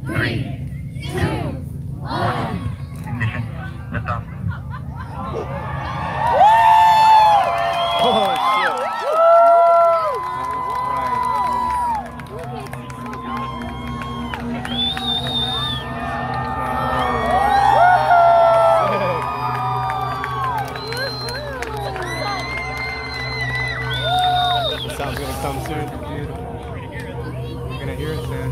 3, 2, 1. Ignition. Liftoff. Oh, shit. The sound's gonna come soon, dude. You're gonna hear it soon.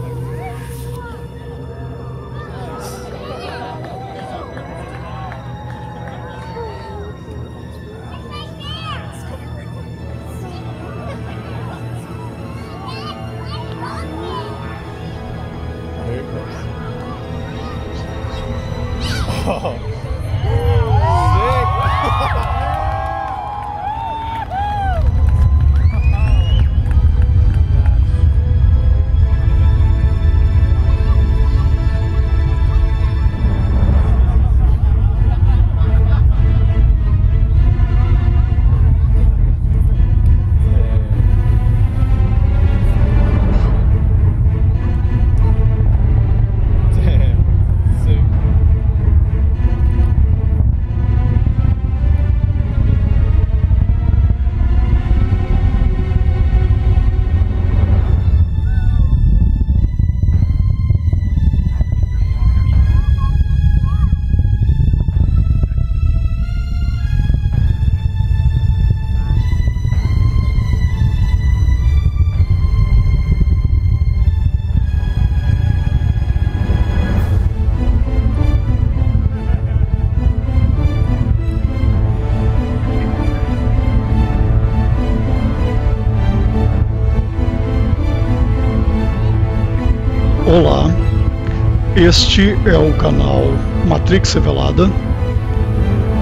There it goes. Oh. Sick. Olá, este é o canal Matrix Revelada.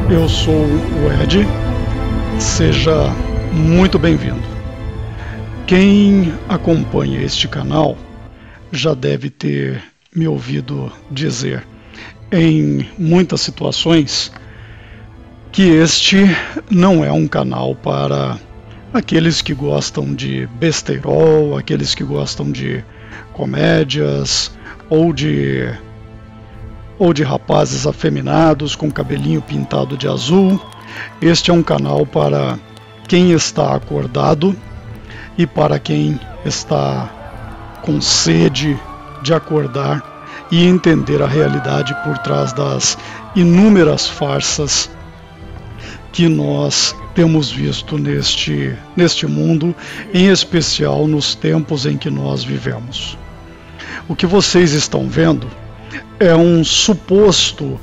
Eu sou o Ed, seja muito bem-vindo. Quem acompanha este canal já deve ter me ouvido dizer em muitas situações que este não é um canal para aqueles que gostam de besteirol, aqueles que gostam de comédias ou de rapazes afeminados com cabelinho pintado de azul. Este é um canal para quem está acordado e para quem está com sede de acordar e entender a realidade por trás das inúmeras farsas que nós temos visto neste mundo, em especial nos tempos em que nós vivemos. O que vocês estão vendo é um suposto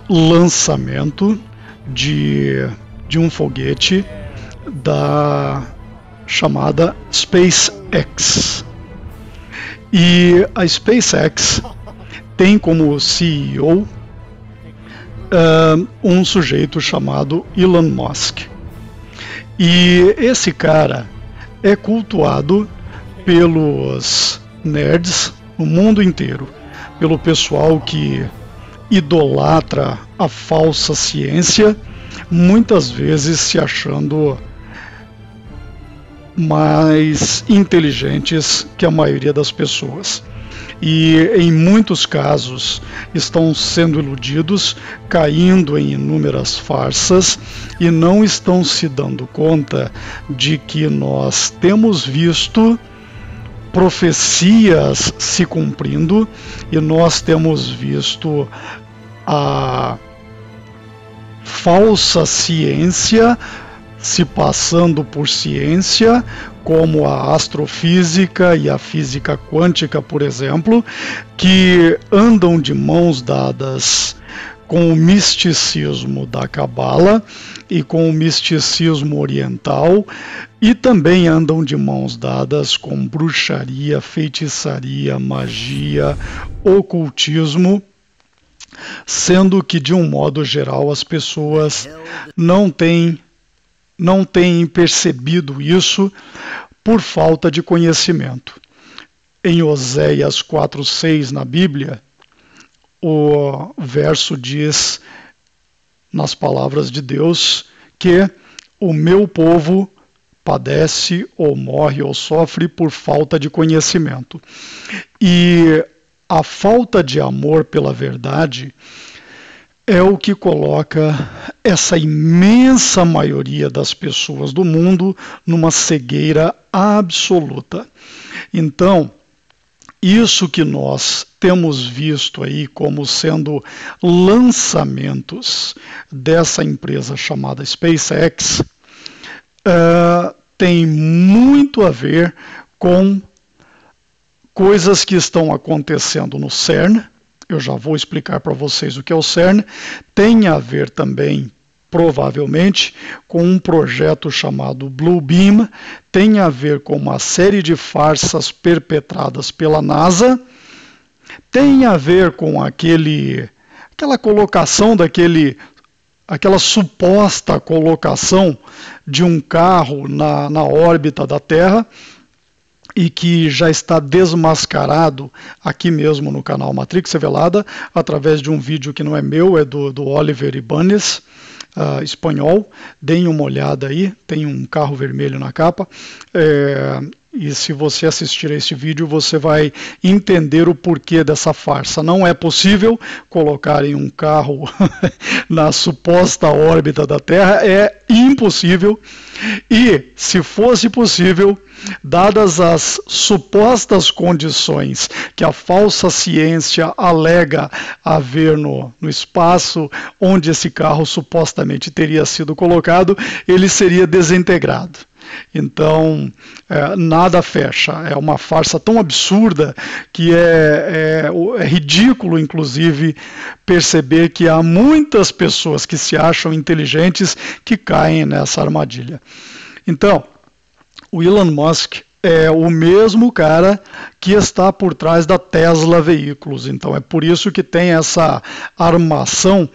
lançamento de um foguete da chamada SpaceX. E a SpaceX tem como CEO um sujeito chamado Elon Musk. E esse cara é cultuado pelos nerds no mundo inteiro, pelo pessoal que idolatra a falsa ciência, muitas vezes se achando mais inteligentes que a maioria das pessoas. E em muitos casos estão sendo iludidos, caindo em inúmeras farsas e não estão se dando conta de que nós temos visto profecias se cumprindo e nós temos visto a falsa ciência se passando por ciência, como a astrofísica e a física quântica, por exemplo, que andam de mãos dadas com o misticismo da Cabala e com o misticismo oriental, e também andam de mãos dadas com bruxaria, feitiçaria, magia, ocultismo, sendo que, de um modo geral, as pessoas não têm percebido isso por falta de conhecimento. Em Oséias 4:6 na Bíblia, o verso diz, nas palavras de Deus, que o meu povo padece ou morre ou sofre por falta de conhecimento. E a falta de amor pela verdade é o que coloca essa imensa maioria das pessoas do mundo numa cegueira absoluta. Então, isso que nós temos visto aí como sendo lançamentos dessa empresa chamada SpaceX tem muito a ver com coisas que estão acontecendo no CERN. Eu já vou explicar para vocês o que é o CERN. Tem a ver também, provavelmente, com um projeto chamado Blue Beam. Tem a ver com uma série de farsas perpetradas pela NASA. Tem a ver com aquela colocação aquela suposta colocação de um carro na órbita da Terra, e que já está desmascarado aqui mesmo no canal Matrix Revelada, através de um vídeo que não é meu, é do Oliver Ibanez, espanhol. Deem uma olhada aí, tem um carro vermelho na capa, e se você assistir a este vídeo, você vai entender o porquê dessa farsa. Não é possível colocarem um carro na suposta órbita da Terra, é impossível. E, se fosse possível, dadas as supostas condições que a falsa ciência alega haver no espaço onde esse carro supostamente teria sido colocado, ele seria desintegrado. Então, nada fecha. É uma farsa tão absurda que é ridículo, inclusive, perceber que há muitas pessoas que se acham inteligentes que caem nessa armadilha. Então, o Elon Musk é o mesmo cara que está por trás da Tesla Veículos. Então, é por isso que tem essa armação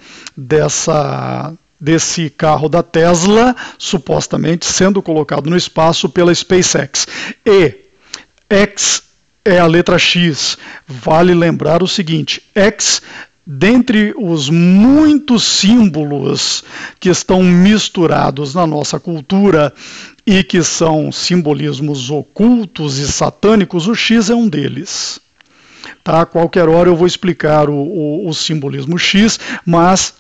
desse carro da Tesla, supostamente sendo colocado no espaço pela SpaceX. E X é a letra X. Vale lembrar o seguinte: X, dentre os muitos símbolos que estão misturados na nossa cultura e que são simbolismos ocultos e satânicos, o X é um deles. Tá? Qualquer hora eu vou explicar o simbolismo X, mas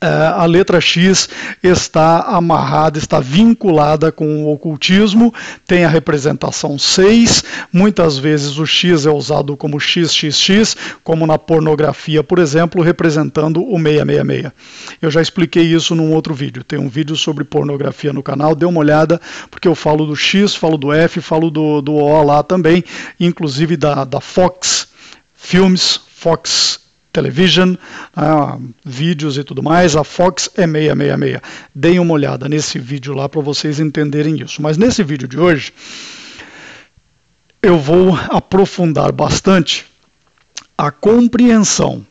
a letra X está amarrada, está vinculada com o ocultismo, tem a representação 6, muitas vezes o X é usado como XXX, como na pornografia, por exemplo, representando o 666. Eu já expliquei isso num outro vídeo, tem um vídeo sobre pornografia no canal, dê uma olhada, porque eu falo do X, falo do F, falo do O lá também, inclusive da Fox Filmes, Fox Television, vídeos e tudo mais. A Fox é 666. Deem uma olhada nesse vídeo lá para vocês entenderem isso. Mas nesse vídeo de hoje, eu vou aprofundar bastante a compreensão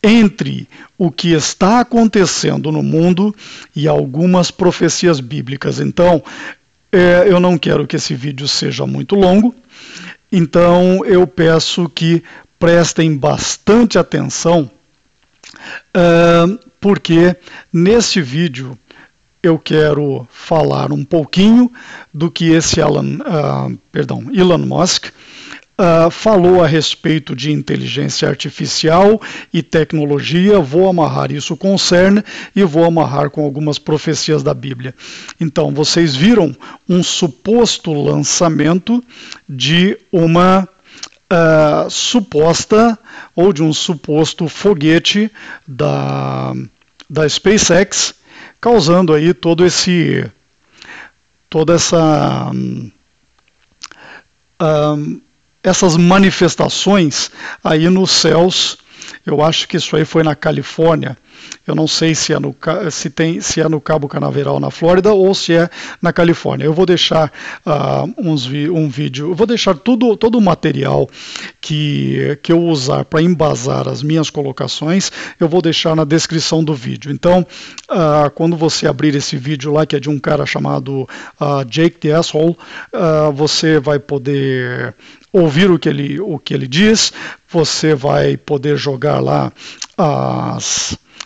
entre o que está acontecendo no mundo e algumas profecias bíblicas. Então, eu não quero que esse vídeo seja muito longo, então eu peço que prestem bastante atenção, porque nesse vídeo eu quero falar um pouquinho do que esse Elon Musk falou a respeito de inteligência artificial e tecnologia. Vou amarrar isso com o CERN e vou amarrar com algumas profecias da Bíblia. Então, vocês viram um suposto lançamento de uma suposta, ou de um suposto foguete da SpaceX, causando aí essas manifestações aí nos céus. Eu acho que isso aí foi na Califórnia. Eu não sei se é no Cabo Canaveral, na Flórida, ou se é na Califórnia. Eu vou deixar um vídeo, eu vou deixar todo o material que eu usar para embasar as minhas colocações, eu vou deixar na descrição do vídeo. Então, quando você abrir esse vídeo lá, que é de um cara chamado Jake the Asshole, você vai poder ouvir o que ele diz, você vai poder jogar lá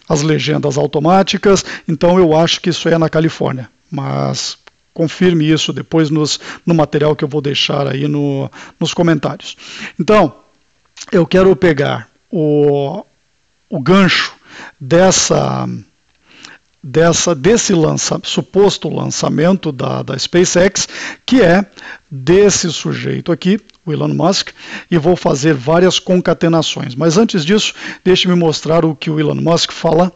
as legendas automáticas. Então eu acho que isso é na Califórnia, mas confirme isso depois no material que eu vou deixar aí nos comentários. Então, eu quero pegar o gancho desse suposto lançamento da SpaceX, que é desse sujeito aqui, o Elon Musk, e vou fazer várias concatenações. Mas antes disso, deixe-me mostrar o que o Elon Musk fala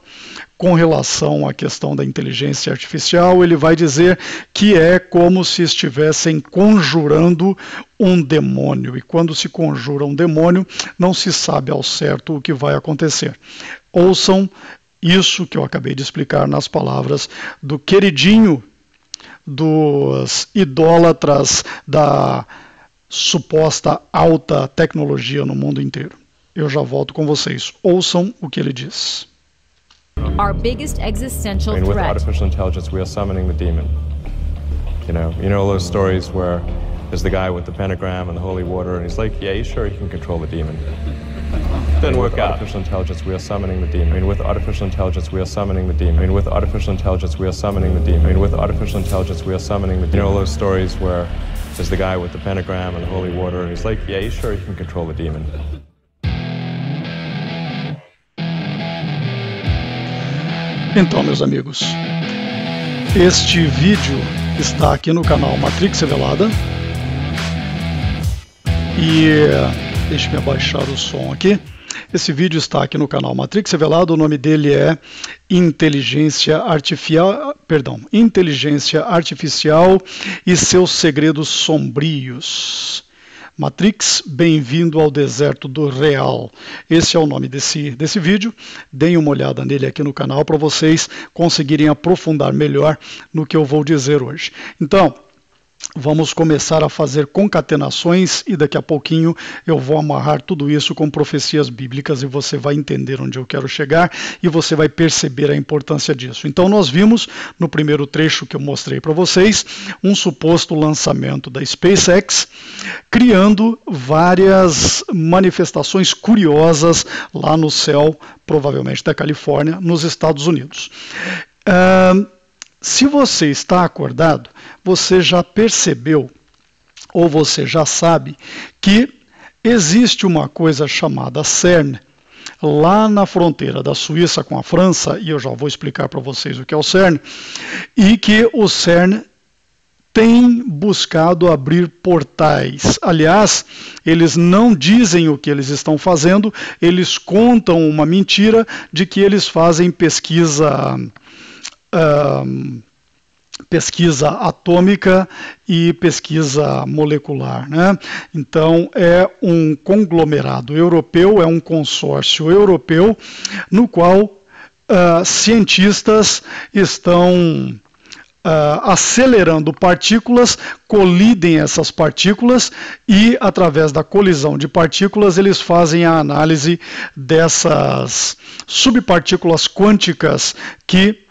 com relação à questão da inteligência artificial. Ele vai dizer que é como se estivessem conjurando um demônio, e quando se conjura um demônio, não se sabe ao certo o que vai acontecer. Ouçam isso que eu acabei de explicar nas palavras do queridinho dos idólatras da suposta alta tecnologia no mundo inteiro. Eu já volto com vocês. Ouçam o que ele diz. Our biggest existential with threat. artificial intelligence, we are summoning the demon. You know those stories where there's the guy with the pentagram and the holy water, and he's like, yeah, he's sure he can control the demon. Didn't work out. Artificial intelligence, we are summoning the demon. With artificial intelligence, we are summoning the demon. With artificial intelligence, we are summoning the demon. With artificial intelligence, we are summoning the demon. You know those stories where there's the guy with the pentagram and the holy water, and he's like, yeah, he's sure he can control the demon. Então, meus amigos, este vídeo está aqui no canal Matrix Revelada. E deixe-me abaixar o som aqui. Esse vídeo está aqui no canal Matrix Revelado. O nome dele é Inteligência Artificial e seus segredos sombrios. Matrix, bem-vindo ao deserto do real. Esse é o nome desse vídeo. Deem uma olhada nele aqui no canal para vocês conseguirem aprofundar melhor no que eu vou dizer hoje. Então, vamos começar a fazer concatenações e daqui a pouquinho eu vou amarrar tudo isso com profecias bíblicas e você vai entender onde eu quero chegar e você vai perceber a importância disso. Então nós vimos no primeiro trecho que eu mostrei para vocês um suposto lançamento da SpaceX criando várias manifestações curiosas lá no céu, provavelmente da Califórnia, nos Estados Unidos. Se você está acordado, você já percebeu ou você já sabe que existe uma coisa chamada CERN lá na fronteira da Suíça com a França, e eu já vou explicar para vocês o que é o CERN, e que o CERN tem buscado abrir portais. Aliás, eles não dizem o que eles estão fazendo, eles contam uma mentira de que eles fazem pesquisa atômica e pesquisa molecular, né? Então é um conglomerado europeu, é um consórcio europeu no qual cientistas estão acelerando partículas, colidem essas partículas e através da colisão de partículas eles fazem a análise dessas subpartículas quânticas que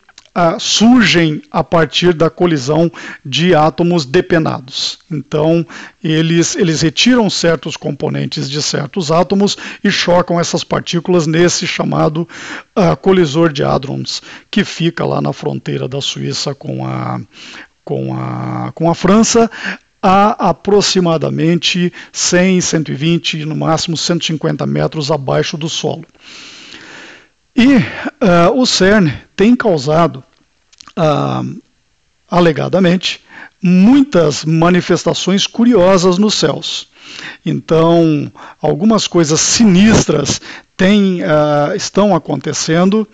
surgem a partir da colisão de átomos depenados. Então, eles retiram certos componentes de certos átomos e chocam essas partículas nesse chamado colisor de hadrons, que fica lá na fronteira da Suíça com a França, a aproximadamente 100, 120, no máximo 150 metros abaixo do solo. E o CERN tem causado, alegadamente, muitas manifestações curiosas nos céus. Então, algumas coisas sinistras estão acontecendo.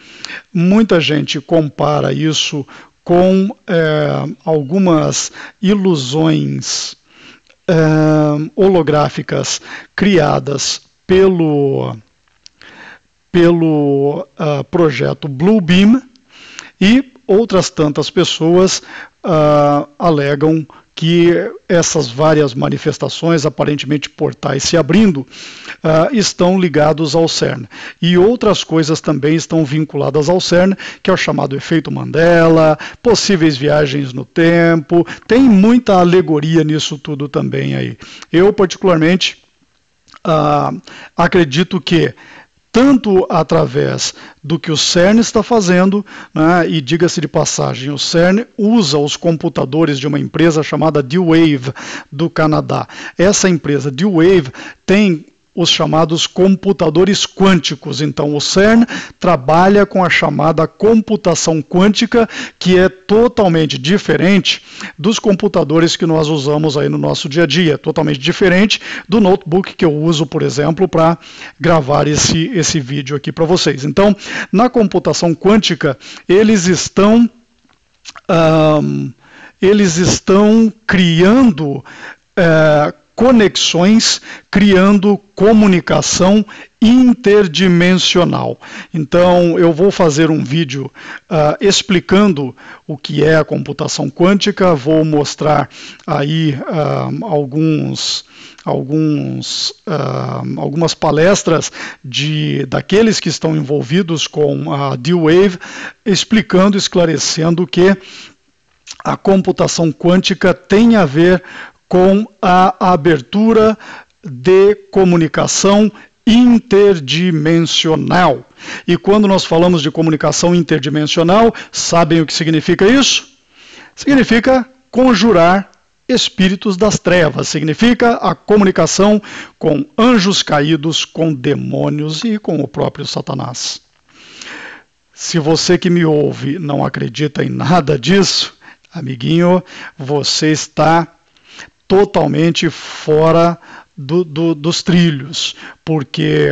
Muita gente compara isso com algumas ilusões holográficas criadas pelo projeto Blue Beam, e outras tantas pessoas alegam que essas várias manifestações, aparentemente portais se abrindo, estão ligados ao CERN. E outras coisas também estão vinculadas ao CERN, que é o chamado efeito Mandela, possíveis viagens no tempo, tem muita alegoria nisso tudo também aí. Eu, particularmente, acredito que tanto através do que o CERN está fazendo, né, e diga-se de passagem, o CERN usa os computadores de uma empresa chamada D-Wave do Canadá. Essa empresa D-Wave tem os chamados computadores quânticos. Então o CERN trabalha com a chamada computação quântica, que é totalmente diferente dos computadores que nós usamos aí no nosso dia a dia, totalmente diferente do notebook que eu uso, por exemplo, para gravar esse vídeo aqui para vocês. Então, na computação quântica, eles estão criando conexões, criando comunicação interdimensional. Então, eu vou fazer um vídeo explicando o que é a computação quântica, vou mostrar aí algumas palestras daqueles que estão envolvidos com a D-Wave, explicando, esclarecendo que a computação quântica tem a ver com a abertura de comunicação interdimensional. E quando nós falamos de comunicação interdimensional, sabem o que significa isso? Significa conjurar espíritos das trevas, significa a comunicação com anjos caídos, com demônios e com o próprio Satanás. Se você que me ouve não acredita em nada disso, amiguinho, você está totalmente fora dos trilhos, porque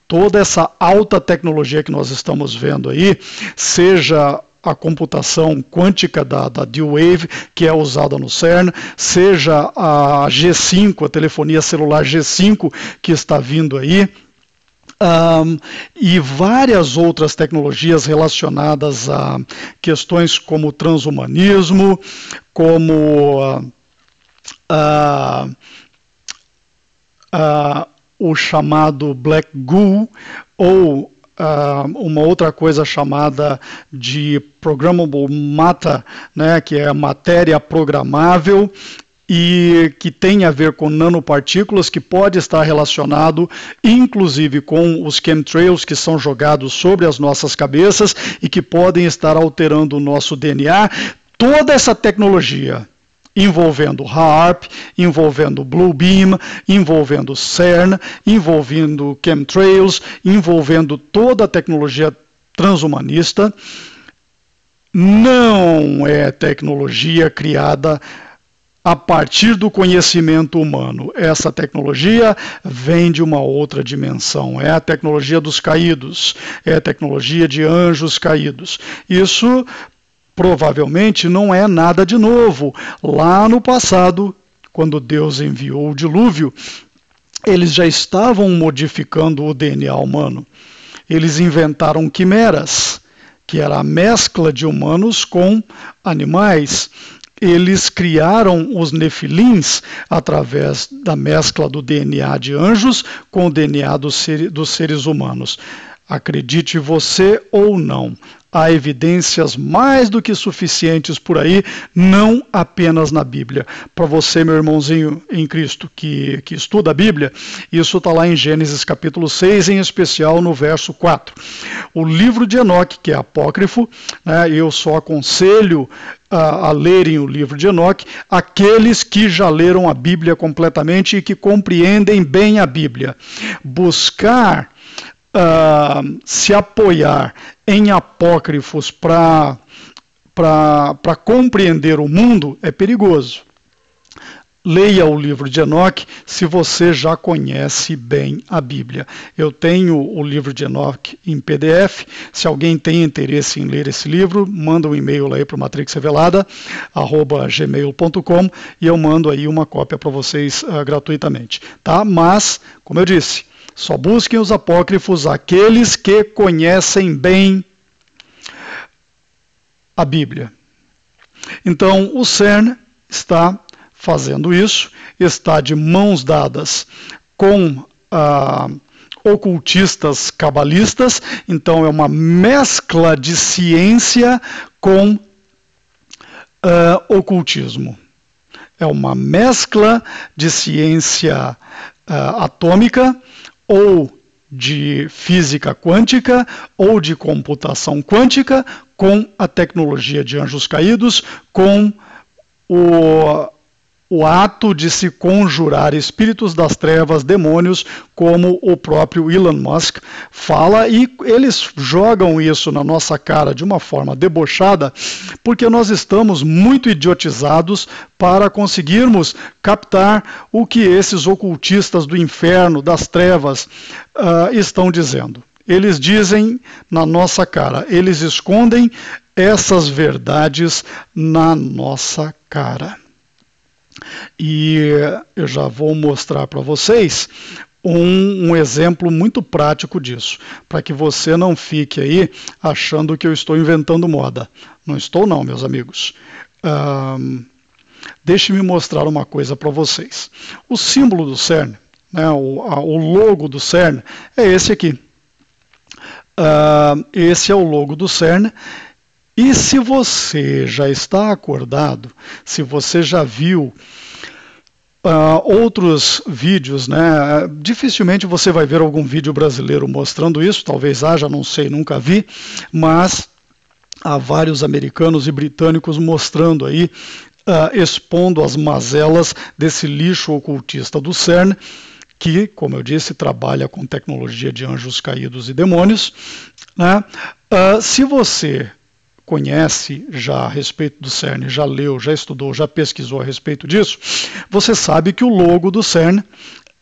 toda essa alta tecnologia que nós estamos vendo aí, seja a computação quântica da D-Wave, que é usada no CERN, seja a G5, a telefonia celular G5 que está vindo aí, e várias outras tecnologias relacionadas a questões como transhumanismo, como o chamado Black Goo, ou uma outra coisa chamada de Programmable Matter, né, que é matéria programável, e que tem a ver com nanopartículas, que pode estar relacionado inclusive com os chemtrails que são jogados sobre as nossas cabeças e que podem estar alterando o nosso DNA. Toda essa tecnologia envolvendo HAARP, envolvendo Blue Beam, envolvendo CERN, envolvendo chemtrails, envolvendo toda a tecnologia transhumanista, não é tecnologia criada a partir do conhecimento humano. Essa tecnologia vem de uma outra dimensão, é a tecnologia dos caídos, é a tecnologia de anjos caídos. Isso provavelmente não é nada de novo. Lá no passado, quando Deus enviou o dilúvio, eles já estavam modificando o DNA humano. Eles inventaram quimeras, que era a mescla de humanos com animais. Eles criaram os nefilins através da mescla do DNA de anjos com o DNA dos seres humanos. Acredite você ou não, há evidências mais do que suficientes por aí, não apenas na Bíblia. Para você, meu irmãozinho em Cristo, que estuda a Bíblia, isso está lá em Gênesis capítulo 6, em especial no verso 4. O livro de Enoque, que é apócrifo, né, eu só aconselho a lerem o livro de Enoque aqueles que já leram a Bíblia completamente e que compreendem bem a Bíblia. Buscar se apoiar em apócrifos para compreender o mundo é perigoso. Leia o livro de Enoque se você já conhece bem a Bíblia. Eu tenho o livro de Enoque em PDF. Se alguém tem interesse em ler esse livro, manda um e-mail aí para o matrixrevelada@gmail.com e eu mando aí uma cópia para vocês gratuitamente. Tá? Mas, como eu disse, só busquem os apócrifos aqueles que conhecem bem a Bíblia. Então, o CERN está fazendo isso, está de mãos dadas com ocultistas cabalistas, então é uma mescla de ciência com ocultismo. É uma mescla de ciência atômica ou de física quântica ou de computação quântica com a tecnologia de anjos caídos, com o ato de se conjurar espíritos das trevas, demônios, como o próprio Elon Musk fala, e eles jogam isso na nossa cara de uma forma debochada, porque nós estamos muito idiotizados para conseguirmos captar o que esses ocultistas do inferno, das trevas, estão dizendo. Eles dizem na nossa cara, eles escondem essas verdades na nossa cara. E eu já vou mostrar para vocês um exemplo muito prático disso, para que você não fique aí achando que eu estou inventando moda. Não estou não, meus amigos. Deixe-me mostrar uma coisa para vocês. O símbolo do CERN, né, o logo do CERN, é esse aqui. Esse é o logo do CERN. E se você já está acordado, se você já viu outros vídeos, né, dificilmente você vai ver algum vídeo brasileiro mostrando isso, talvez haja, não sei, nunca vi, mas há vários americanos e britânicos mostrando aí, expondo as mazelas desse lixo ocultista do CERN, que, como eu disse, trabalha com tecnologia de anjos caídos e demônios, né? Se você conhece já a respeito do CERN, já leu, já estudou, já pesquisou a respeito disso, você sabe que o logo do CERN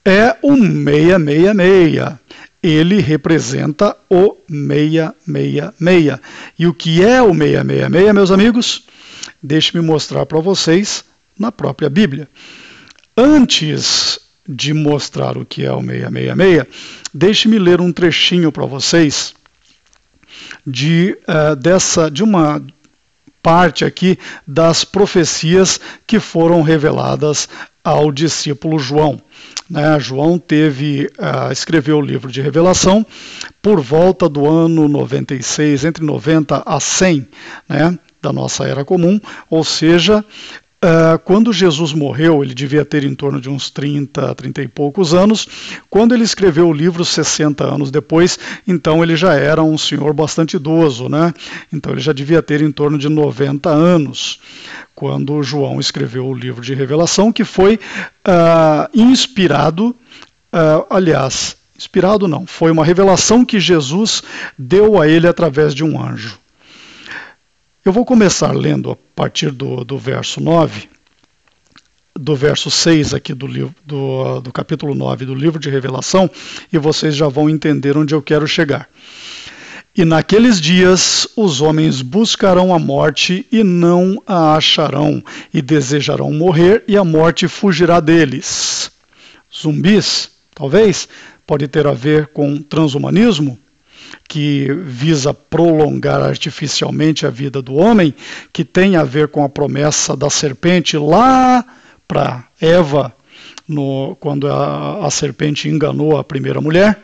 é o 666. Ele representa o 666. E o que é o 666, meus amigos? Deixe-me mostrar para vocês na própria Bíblia. Antes de mostrar o que é o 666, deixe-me ler um trechinho para vocês de uma parte aqui das profecias que foram reveladas ao discípulo João. João escreveu o livro de Revelação por volta do ano 96, entre 90 a 100, né, da nossa era comum, ou seja, quando Jesus morreu, ele devia ter em torno de uns 30 e poucos anos. Quando ele escreveu o livro 60 anos depois, então ele já era um senhor bastante idoso, né? Então ele já devia ter em torno de 90 anos, quando João escreveu o livro de Revelação, que foi inspirado, inspirado não, foi uma revelação que Jesus deu a ele através de um anjo. Eu vou começar lendo a partir do verso 9, do verso 6 aqui do capítulo 9 do livro de Revelação, e vocês já vão entender onde eu quero chegar. E naqueles dias os homens buscarão a morte e não a acharão, e desejarão morrer, e a morte fugirá deles. Zumbis, talvez, pode ter a ver com transhumanismo, que visa prolongar artificialmente a vida do homem, que tem a ver com a promessa da serpente lá para Eva, quando a serpente enganou a primeira mulher,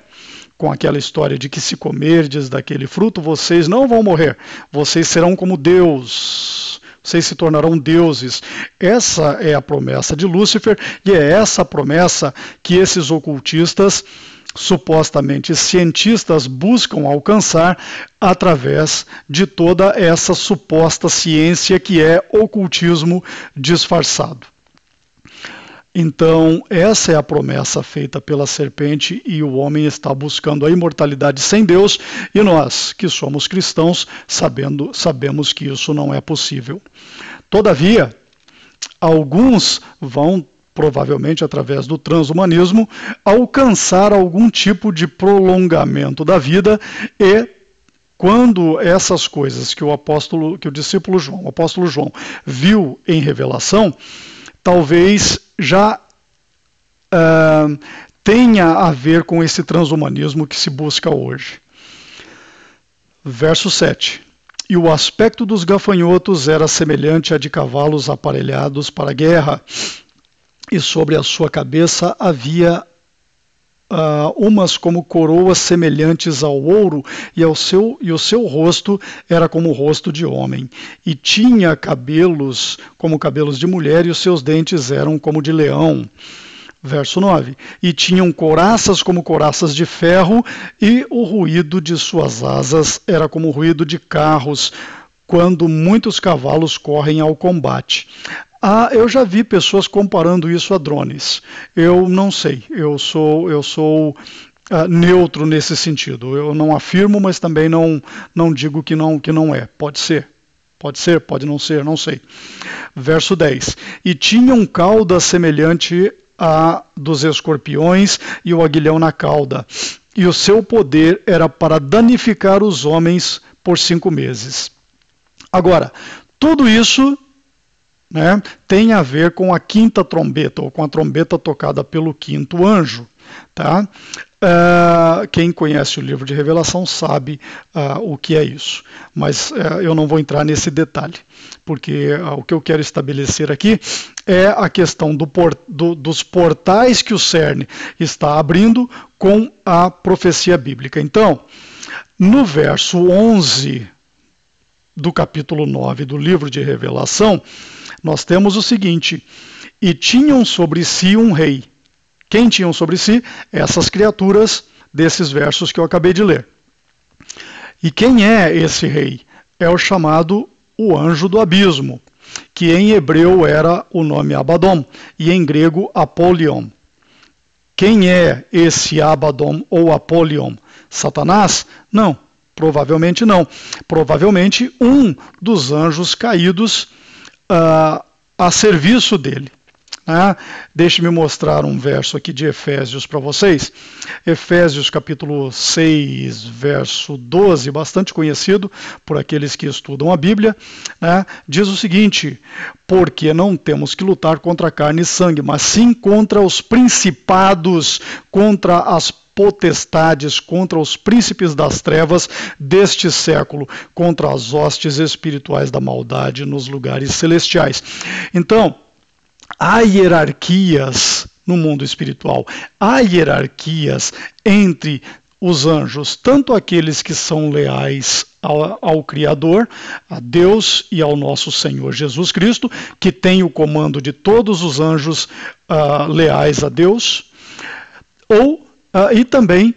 com aquela história de que se comerdes daquele fruto, vocês não vão morrer, vocês serão como Deus, vocês se tornarão deuses. Essa é a promessa de Lúcifer, e é essa promessa que esses ocultistas, supostamente cientistas, buscam alcançar através de toda essa suposta ciência que é ocultismo disfarçado. Então, essa é a promessa feita pela serpente, e o homem está buscando a imortalidade sem Deus, e nós, que somos cristãos, sabemos que isso não é possível. Todavia, alguns vão, provavelmente através do transhumanismo, alcançar algum tipo de prolongamento da vida, e quando essas coisas que o discípulo João, o apóstolo João, viu em Revelação, talvez já tenha a ver com esse transhumanismo que se busca hoje. Verso 7. E o aspecto dos gafanhotos era semelhante a de cavalos aparelhados para a guerra, e sobre a sua cabeça havia umas como coroas semelhantes ao ouro, e o seu rosto era como o rosto de homem, e tinha cabelos como cabelos de mulher, e os seus dentes eram como de leão. Verso 9. E tinham couraças como couraças de ferro, e o ruído de suas asas era como o ruído de carros, quando muitos cavalos correm ao combate. Eu já vi pessoas comparando isso a drones. Eu não sei. Eu sou neutro nesse sentido. Eu não afirmo, mas também não digo que não é. Pode ser. Pode ser, pode não ser, não sei. Verso 10. E tinham cauda semelhante a dos escorpiões e o aguilhão na cauda. E o seu poder era para danificar os homens por 5 meses. Agora, tudo isso, né, tem a ver com a quinta trombeta, ou com a trombeta tocada pelo quinto anjo. Tá? Quem conhece o livro de Revelação sabe o que é isso, mas eu não vou entrar nesse detalhe, porque o que eu quero estabelecer aqui é a questão dos portais que o CERN está abrindo com a profecia bíblica. Então, no verso 11 do capítulo 9 do livro de Revelação, nós temos o seguinte: e tinham sobre si um rei. Quem tinham sobre si? Essas criaturas desses versos que eu acabei de ler. E quem é esse rei? É o chamado o anjo do abismo, que em hebreu era o nome Abaddon, e em grego Apolion. Quem é esse Abaddon ou Apolion? Satanás? Não, provavelmente não. Provavelmente um dos anjos caídos a serviço dele. Deixe-me mostrar um verso aqui de Efésios para vocês. Efésios capítulo 6, verso 12, bastante conhecido por aqueles que estudam a Bíblia, diz o seguinte: porque não temos que lutar contra carne e sangue, mas sim contra os principados, contra as potestades, contra os príncipes das trevas deste século, contra as hostes espirituais da maldade nos lugares celestiais. Então, há hierarquias no mundo espiritual, há hierarquias entre os anjos, tanto aqueles que são leais ao Criador, a Deus e ao nosso Senhor Jesus Cristo, que tem o comando de todos os anjos leais a Deus, e também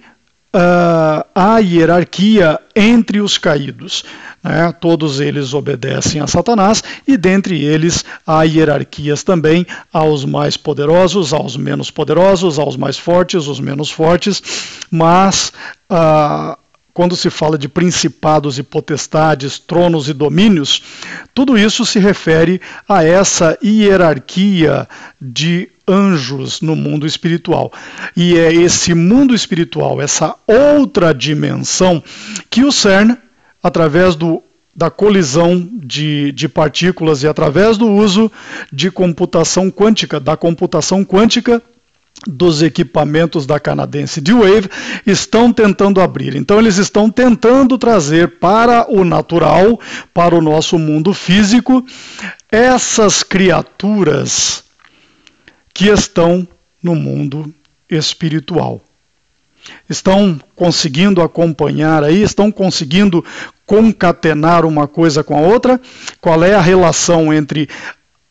há hierarquia entre os caídos. Todos eles obedecem a Satanás, e dentre eles há hierarquias também aos mais poderosos, aos menos poderosos, aos mais fortes, os menos fortes, mas quando se fala de principados e potestades, tronos e domínios, tudo isso se refere a essa hierarquia de anjos no mundo espiritual. E é esse mundo espiritual, essa outra dimensão, que o CERN, através da colisão de partículas e através do uso de computação quântica, dos equipamentos da canadense D-Wave, estão tentando abrir. Então eles estão tentando trazer para o natural, para o nosso mundo físico, essas criaturas que estão no mundo espiritual. Estão conseguindo acompanhar aí, estão conseguindo concatenar uma coisa com a outra? Qual é a relação entre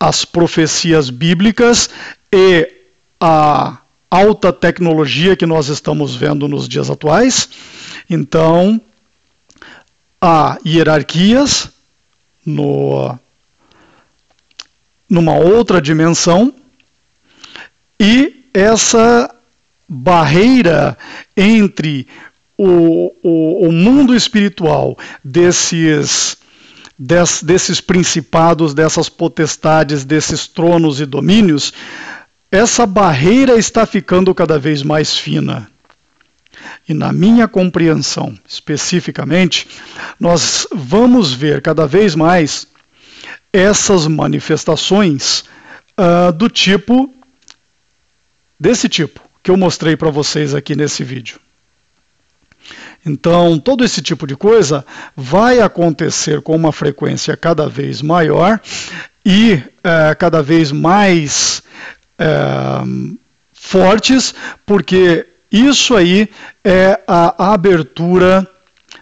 as profecias bíblicas e a alta tecnologia que nós estamos vendo nos dias atuais? Então, há hierarquias numa outra dimensão, e essa barreira entre o mundo espiritual desses principados, dessas potestades, desses tronos e domínios, essa barreira está ficando cada vez mais fina. E na minha compreensão, especificamente, nós vamos ver cada vez mais essas manifestações desse tipo que eu mostrei para vocês aqui nesse vídeo. Então, todo esse tipo de coisa vai acontecer com uma frequência cada vez maior e cada vez mais fortes, porque isso aí é a abertura,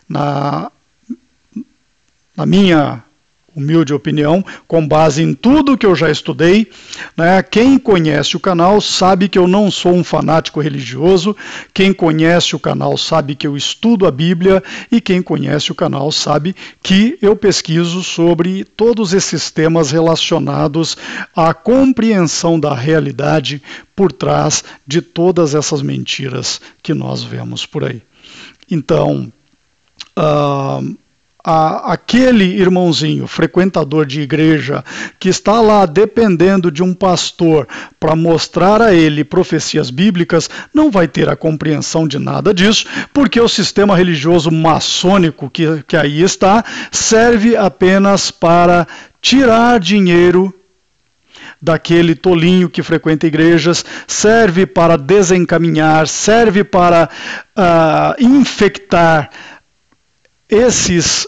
na minha humilde opinião, com base em tudo que eu já estudei, né? Quem conhece o canal sabe que eu não sou um fanático religioso, quem conhece o canal sabe que eu estudo a Bíblia, e quem conhece o canal sabe que eu pesquiso sobre todos esses temas relacionados à compreensão da realidade por trás de todas essas mentiras que nós vemos por aí. Então, aquele irmãozinho, frequentador de igreja, que está lá dependendo de um pastor para mostrar a ele profecias bíblicas, não vai ter a compreensão de nada disso, porque o sistema religioso maçônico que aí está, serve apenas para tirar dinheiro daquele tolinho que frequenta igrejas, serve para desencaminhar, serve para infectar esses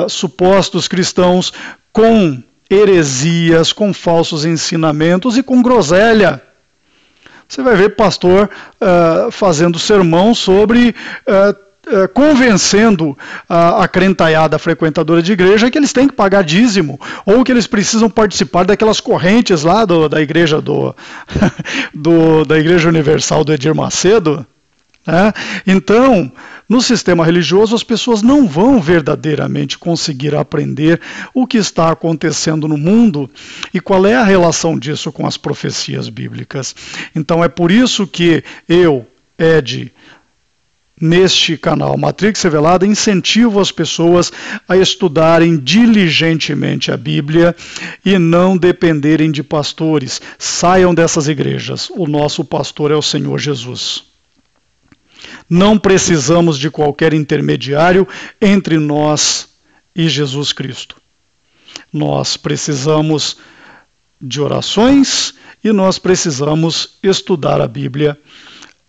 supostos cristãos com heresias, com falsos ensinamentos e com groselha. Você vai ver pastor fazendo sermão sobre convencendo a crentaiada frequentadora de igreja que eles têm que pagar dízimo, ou que eles precisam participar daquelas correntes lá da igreja da Igreja Universal do Edir Macedo. Então, no sistema religioso, as pessoas não vão verdadeiramente conseguir aprender o que está acontecendo no mundo e qual é a relação disso com as profecias bíblicas. Então, é por isso que eu, Ed, neste canal Matrix Revelada, incentivo as pessoas a estudarem diligentemente a Bíblia e não dependerem de pastores. Saiam dessas igrejas. O nosso pastor é o Senhor Jesus. Não precisamos de qualquer intermediário entre nós e Jesus Cristo. Nós precisamos de orações e nós precisamos estudar a Bíblia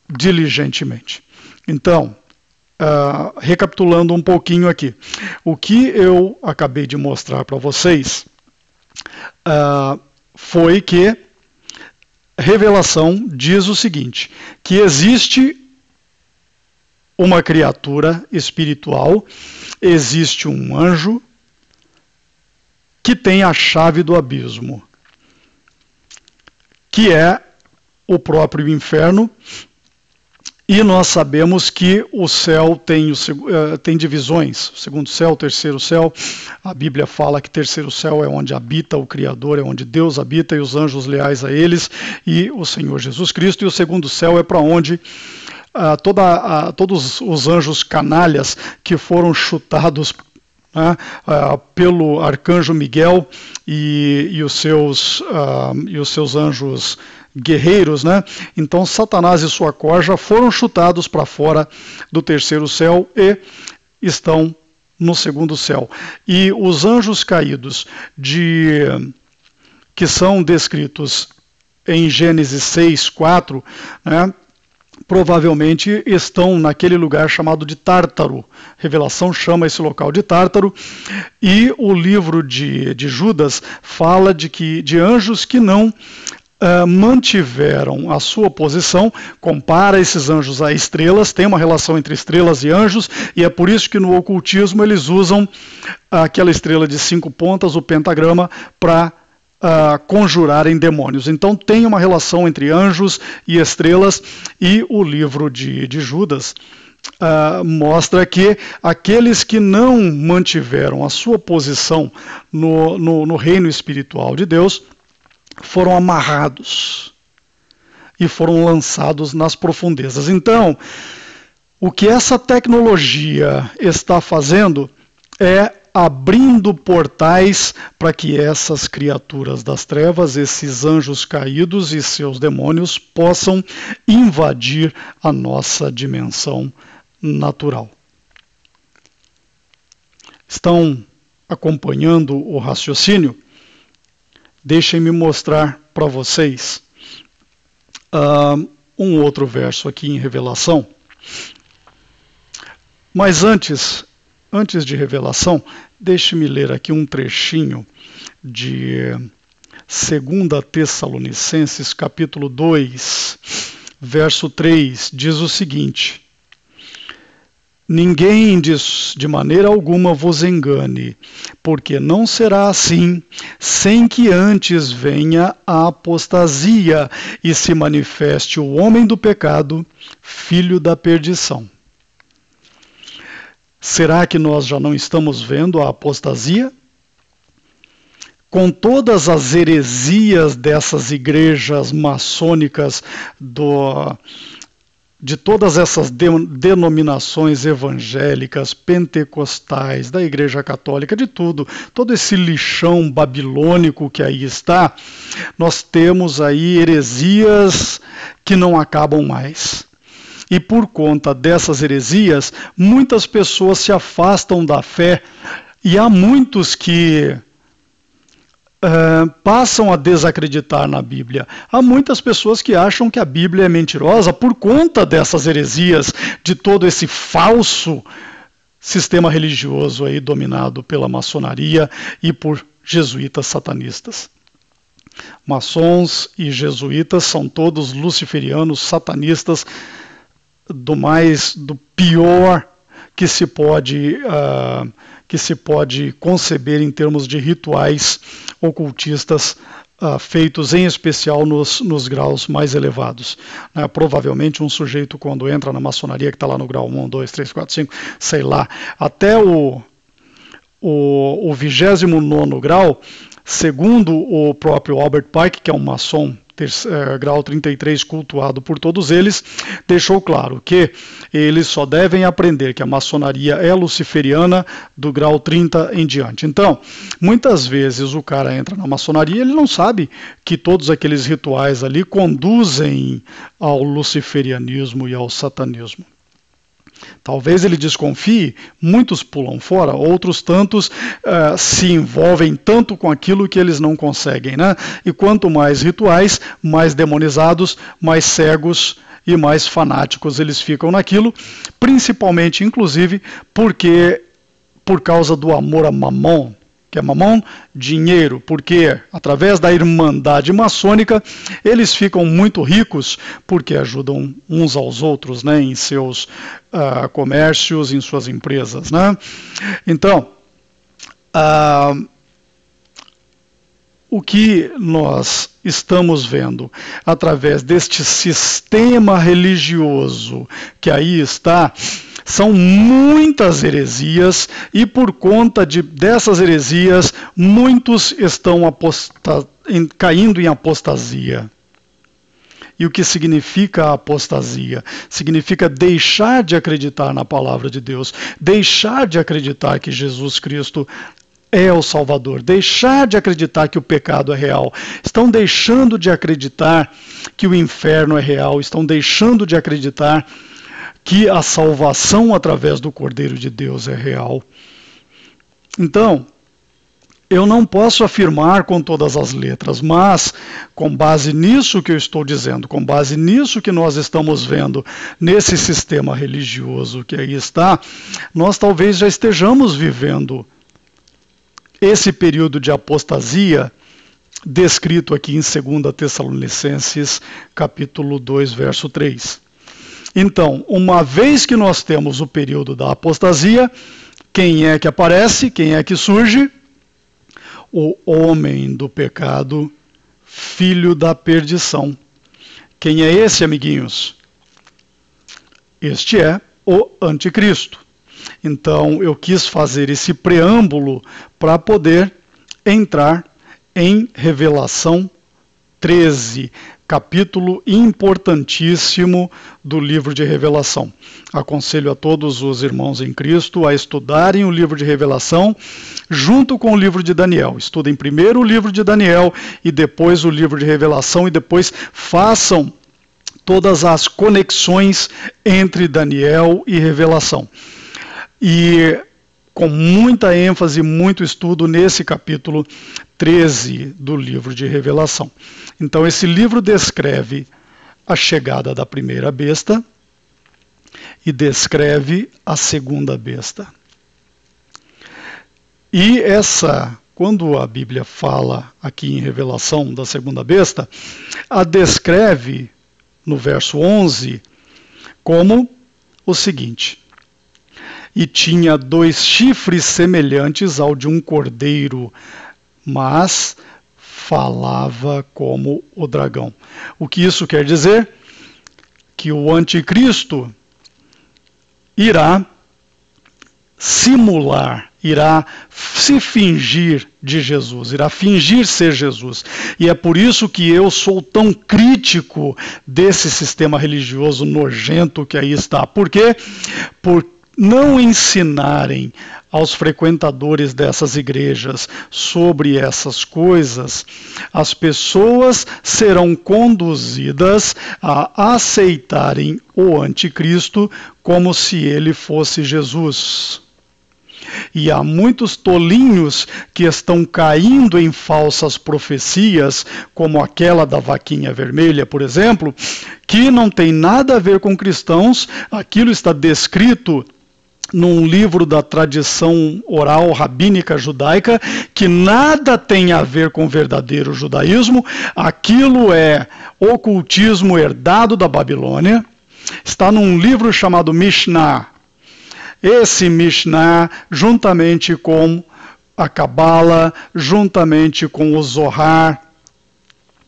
diligentemente. Então, recapitulando um pouquinho aqui, o que eu acabei de mostrar para vocês foi que Revelação diz o seguinte, que existe uma criatura espiritual, existe um anjo que tem a chave do abismo, que é o próprio inferno, e nós sabemos que o céu tem divisões, o segundo céu, o terceiro céu. A Bíblia fala que o terceiro céu é onde habita o Criador, é onde Deus habita e os anjos leais a eles, e o Senhor Jesus Cristo, e o segundo céu é para onde todos os anjos canalhas que foram chutados pelo arcanjo Miguel e os seus anjos guerreiros, né? Então Satanás e sua corja foram chutados para fora do terceiro céu e estão no segundo céu. E os anjos caídos que são descritos em Gênesis 6:4, né? Provavelmente estão naquele lugar chamado de Tártaro. Revelação chama esse local de Tártaro, e o livro de Judas fala de anjos que não mantiveram a sua posição, compara esses anjos a estrelas, tem uma relação entre estrelas e anjos, e é por isso que no ocultismo eles usam aquela estrela de 5 pontas, o pentagrama, para conjurarem demônios. Então tem uma relação entre anjos e estrelas, e o livro de Judas mostra que aqueles que não mantiveram a sua posição no reino espiritual de Deus foram amarrados e foram lançados nas profundezas. Então, o que essa tecnologia está fazendo é abrindo portais para que essas criaturas das trevas, esses anjos caídos e seus demônios possam invadir a nossa dimensão natural. Estão acompanhando o raciocínio? Deixem-me mostrar para vocês um outro verso aqui em Revelação. Mas antes de Revelação, deixe-me ler aqui um trechinho de 2 Tessalonicenses, capítulo 2, verso 3, diz o seguinte: ninguém de maneira alguma vos engane, porque não será assim, sem que antes venha a apostasia e se manifeste o homem do pecado, filho da perdição. Será que nós já não estamos vendo a apostasia? Com todas as heresias dessas igrejas maçônicas, de todas essas denominações evangélicas, pentecostais, da Igreja Católica, de tudo, todo esse lixão babilônico que aí está, nós temos aí heresias que não acabam mais. E por conta dessas heresias, muitas pessoas se afastam da fé e há muitos que passam a desacreditar na Bíblia. Há muitas pessoas que acham que a Bíblia é mentirosa por conta dessas heresias, de todo esse falso sistema religioso aí dominado pela maçonaria e por jesuítas satanistas. Maçons e jesuítas são todos luciferianos, satanistas, do pior que se pode conceber em termos de rituais ocultistas feitos em especial nos graus mais elevados. Provavelmente um sujeito, quando entra na maçonaria, que está lá no grau 1, 2, 3, 4, 5, sei lá, até o 29º grau, segundo o próprio Albert Pike, que é um maçom, grau 33, cultuado por todos eles, deixou claro que eles só devem aprender que a maçonaria é luciferiana do grau 30 em diante. Então, muitas vezes o cara entra na maçonaria e ele não sabe que todos aqueles rituais ali conduzem ao luciferianismo e ao satanismo. Talvez ele desconfie, muitos pulam fora, outros tantos se envolvem tanto com aquilo que eles não conseguem, né? E quanto mais rituais, mais demonizados, mais cegos e mais fanáticos eles ficam naquilo, principalmente, inclusive, por causa do amor a mamon, que é mamon, dinheiro, porque através da irmandade maçônica eles ficam muito ricos porque ajudam uns aos outros, né, em seus comércios, em suas empresas, né? Então, o que nós estamos vendo através deste sistema religioso que aí está, são muitas heresias, e por conta dessas heresias, muitos estão caindo em apostasia. E o que significa a apostasia? Significa deixar de acreditar na palavra de Deus, deixar de acreditar que Jesus Cristo é o Salvador, deixar de acreditar que o pecado é real, estão deixando de acreditar que o inferno é real, estão deixando de acreditar que a salvação através do Cordeiro de Deus é real. Então, eu não posso afirmar com todas as letras, mas com base nisso que eu estou dizendo, com base nisso que nós estamos vendo, nesse sistema religioso que aí está, nós talvez já estejamos vivendo esse período de apostasia descrito aqui em 2 Tessalonicenses, capítulo 2, verso 3. Então, uma vez que nós temos o período da apostasia, quem é que aparece? Quem é que surge? O homem do pecado, filho da perdição. Quem é esse, amiguinhos? Este é o anticristo. Então, eu quis fazer esse preâmbulo para poder entrar em Revelação 13, capítulo importantíssimo do livro de Revelação. Aconselho a todos os irmãos em Cristo a estudarem o livro de Revelação junto com o livro de Daniel. Estudem primeiro o livro de Daniel e depois o livro de Revelação, e depois façam todas as conexões entre Daniel e Revelação. E com muita ênfase, muito estudo nesse capítulo 13 do livro de Revelação. Então, esse livro descreve a chegada da primeira besta e descreve a segunda besta. E quando a Bíblia fala aqui em Revelação da segunda besta, a descreve no verso 11 como o seguinte: e tinha 2 chifres semelhantes ao de um cordeiro, mas falava como o dragão. O que isso quer dizer? Que o anticristo irá simular, irá se fingir de Jesus, irá fingir ser Jesus. E é por isso que eu sou tão crítico desse sistema religioso nojento que aí está. Por quê? Por não ensinarem aos frequentadores dessas igrejas sobre essas coisas, as pessoas serão conduzidas a aceitarem o anticristo como se ele fosse Jesus. E há muitos tolinhos que estão caindo em falsas profecias, como aquela da vaquinha vermelha, por exemplo, que não tem nada a ver com cristãos. Aquilo está descrito num livro da tradição oral rabínica judaica, que nada tem a ver com o verdadeiro judaísmo. Aquilo é ocultismo herdado da Babilônia. Está num livro chamado Mishnah. Esse Mishnah, juntamente com a Cabala, juntamente com o Zohar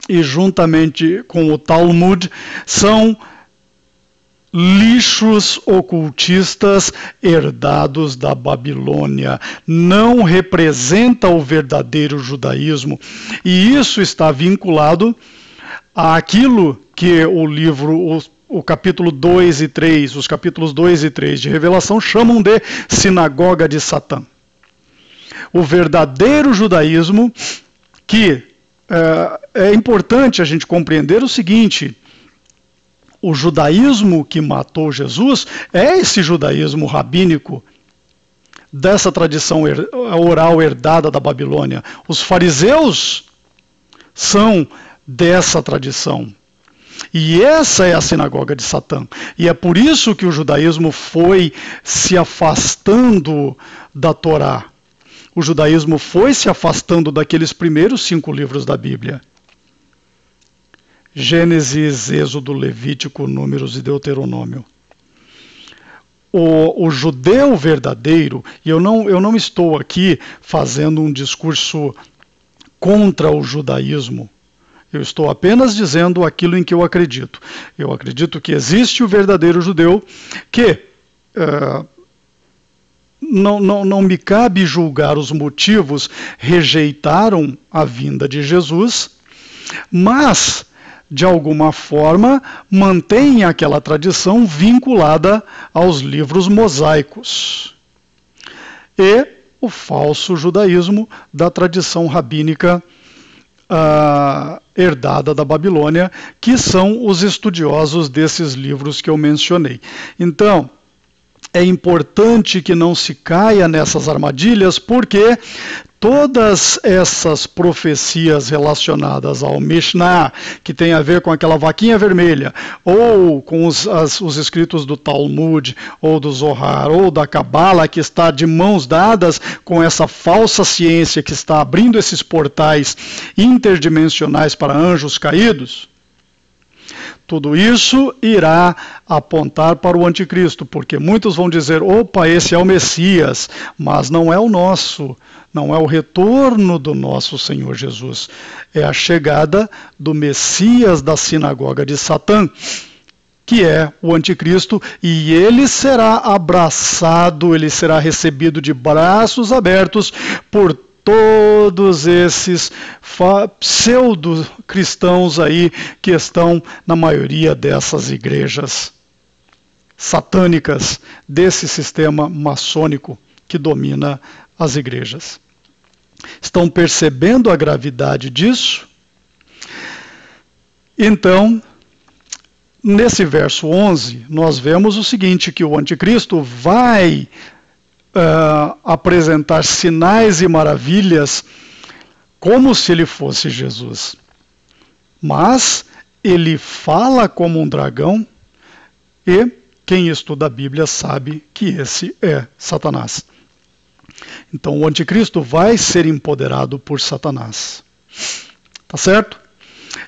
e juntamente com o Talmud, são lixos ocultistas herdados da Babilônia. Não representa o verdadeiro judaísmo. E isso está vinculado àquilo que o livro, o capítulo 2 e 3, os capítulos 2 e 3 de Revelação chamam de sinagoga de Satã. O verdadeiro judaísmo, que é importante a gente compreender o seguinte: o judaísmo que matou Jesus é esse judaísmo rabínico dessa tradição oral herdada da Babilônia. Os fariseus são dessa tradição. E essa é a sinagoga de Satã. E é por isso que o judaísmo foi se afastando da Torá. O judaísmo foi se afastando daqueles primeiros 5 livros da Bíblia: Gênesis, Êxodo, Levítico, Números e Deuteronômio. O judeu verdadeiro, e eu não estou aqui fazendo um discurso contra o judaísmo, eu estou apenas dizendo aquilo em que eu acredito. Eu acredito que existe o verdadeiro judeu, que não me cabe julgar os motivos, rejeitaram a vinda de Jesus, mas de alguma forma mantém aquela tradição vinculada aos livros mosaicos. E o falso judaísmo da tradição rabínica herdada da Babilônia, que são os estudiosos desses livros que eu mencionei. Então, é importante que não se caia nessas armadilhas, porque todas essas profecias relacionadas ao Mishnah, que tem a ver com aquela vaquinha vermelha, ou com os escritos do Talmud, ou do Zohar, ou da Cabala, que está de mãos dadas com essa falsa ciência que está abrindo esses portais interdimensionais para anjos caídos, tudo isso irá apontar para o anticristo, porque muitos vão dizer: opa, esse é o Messias, mas não é o nosso, não é o retorno do nosso Senhor Jesus. É a chegada do Messias da sinagoga de Satã, que é o anticristo, e ele será abraçado, ele será recebido de braços abertos por todos esses pseudo-cristãos aí que estão na maioria dessas igrejas satânicas, desse sistema maçônico que domina as igrejas. Estão percebendo a gravidade disso? Então, nesse verso 11, nós vemos o seguinte, que o anticristo vai apresentar sinais e maravilhas como se ele fosse Jesus. Mas ele fala como um dragão, e quem estuda a Bíblia sabe que esse é Satanás. Então o anticristo vai ser empoderado por Satanás. Tá certo?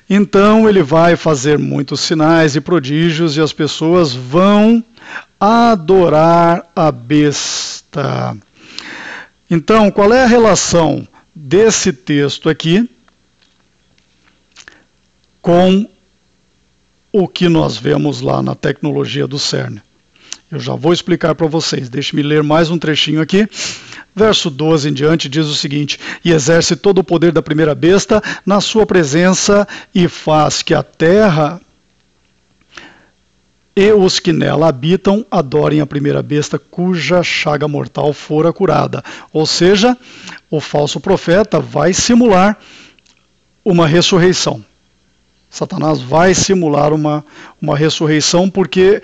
Então ele vai fazer muitos sinais e prodígios, e as pessoas vão adorar a besta. Então, qual é a relação desse texto aqui com o que nós vemos lá na tecnologia do CERN? Eu já vou explicar para vocês. Deixe-me ler mais um trechinho aqui. Verso 12 em diante diz o seguinte: e exerce todo o poder da primeira besta na sua presença e faz que a terra e os que nela habitam adorem a primeira besta cuja chaga mortal fora curada. Ou seja, o falso profeta vai simular uma ressurreição. Satanás vai simular uma ressurreição, porque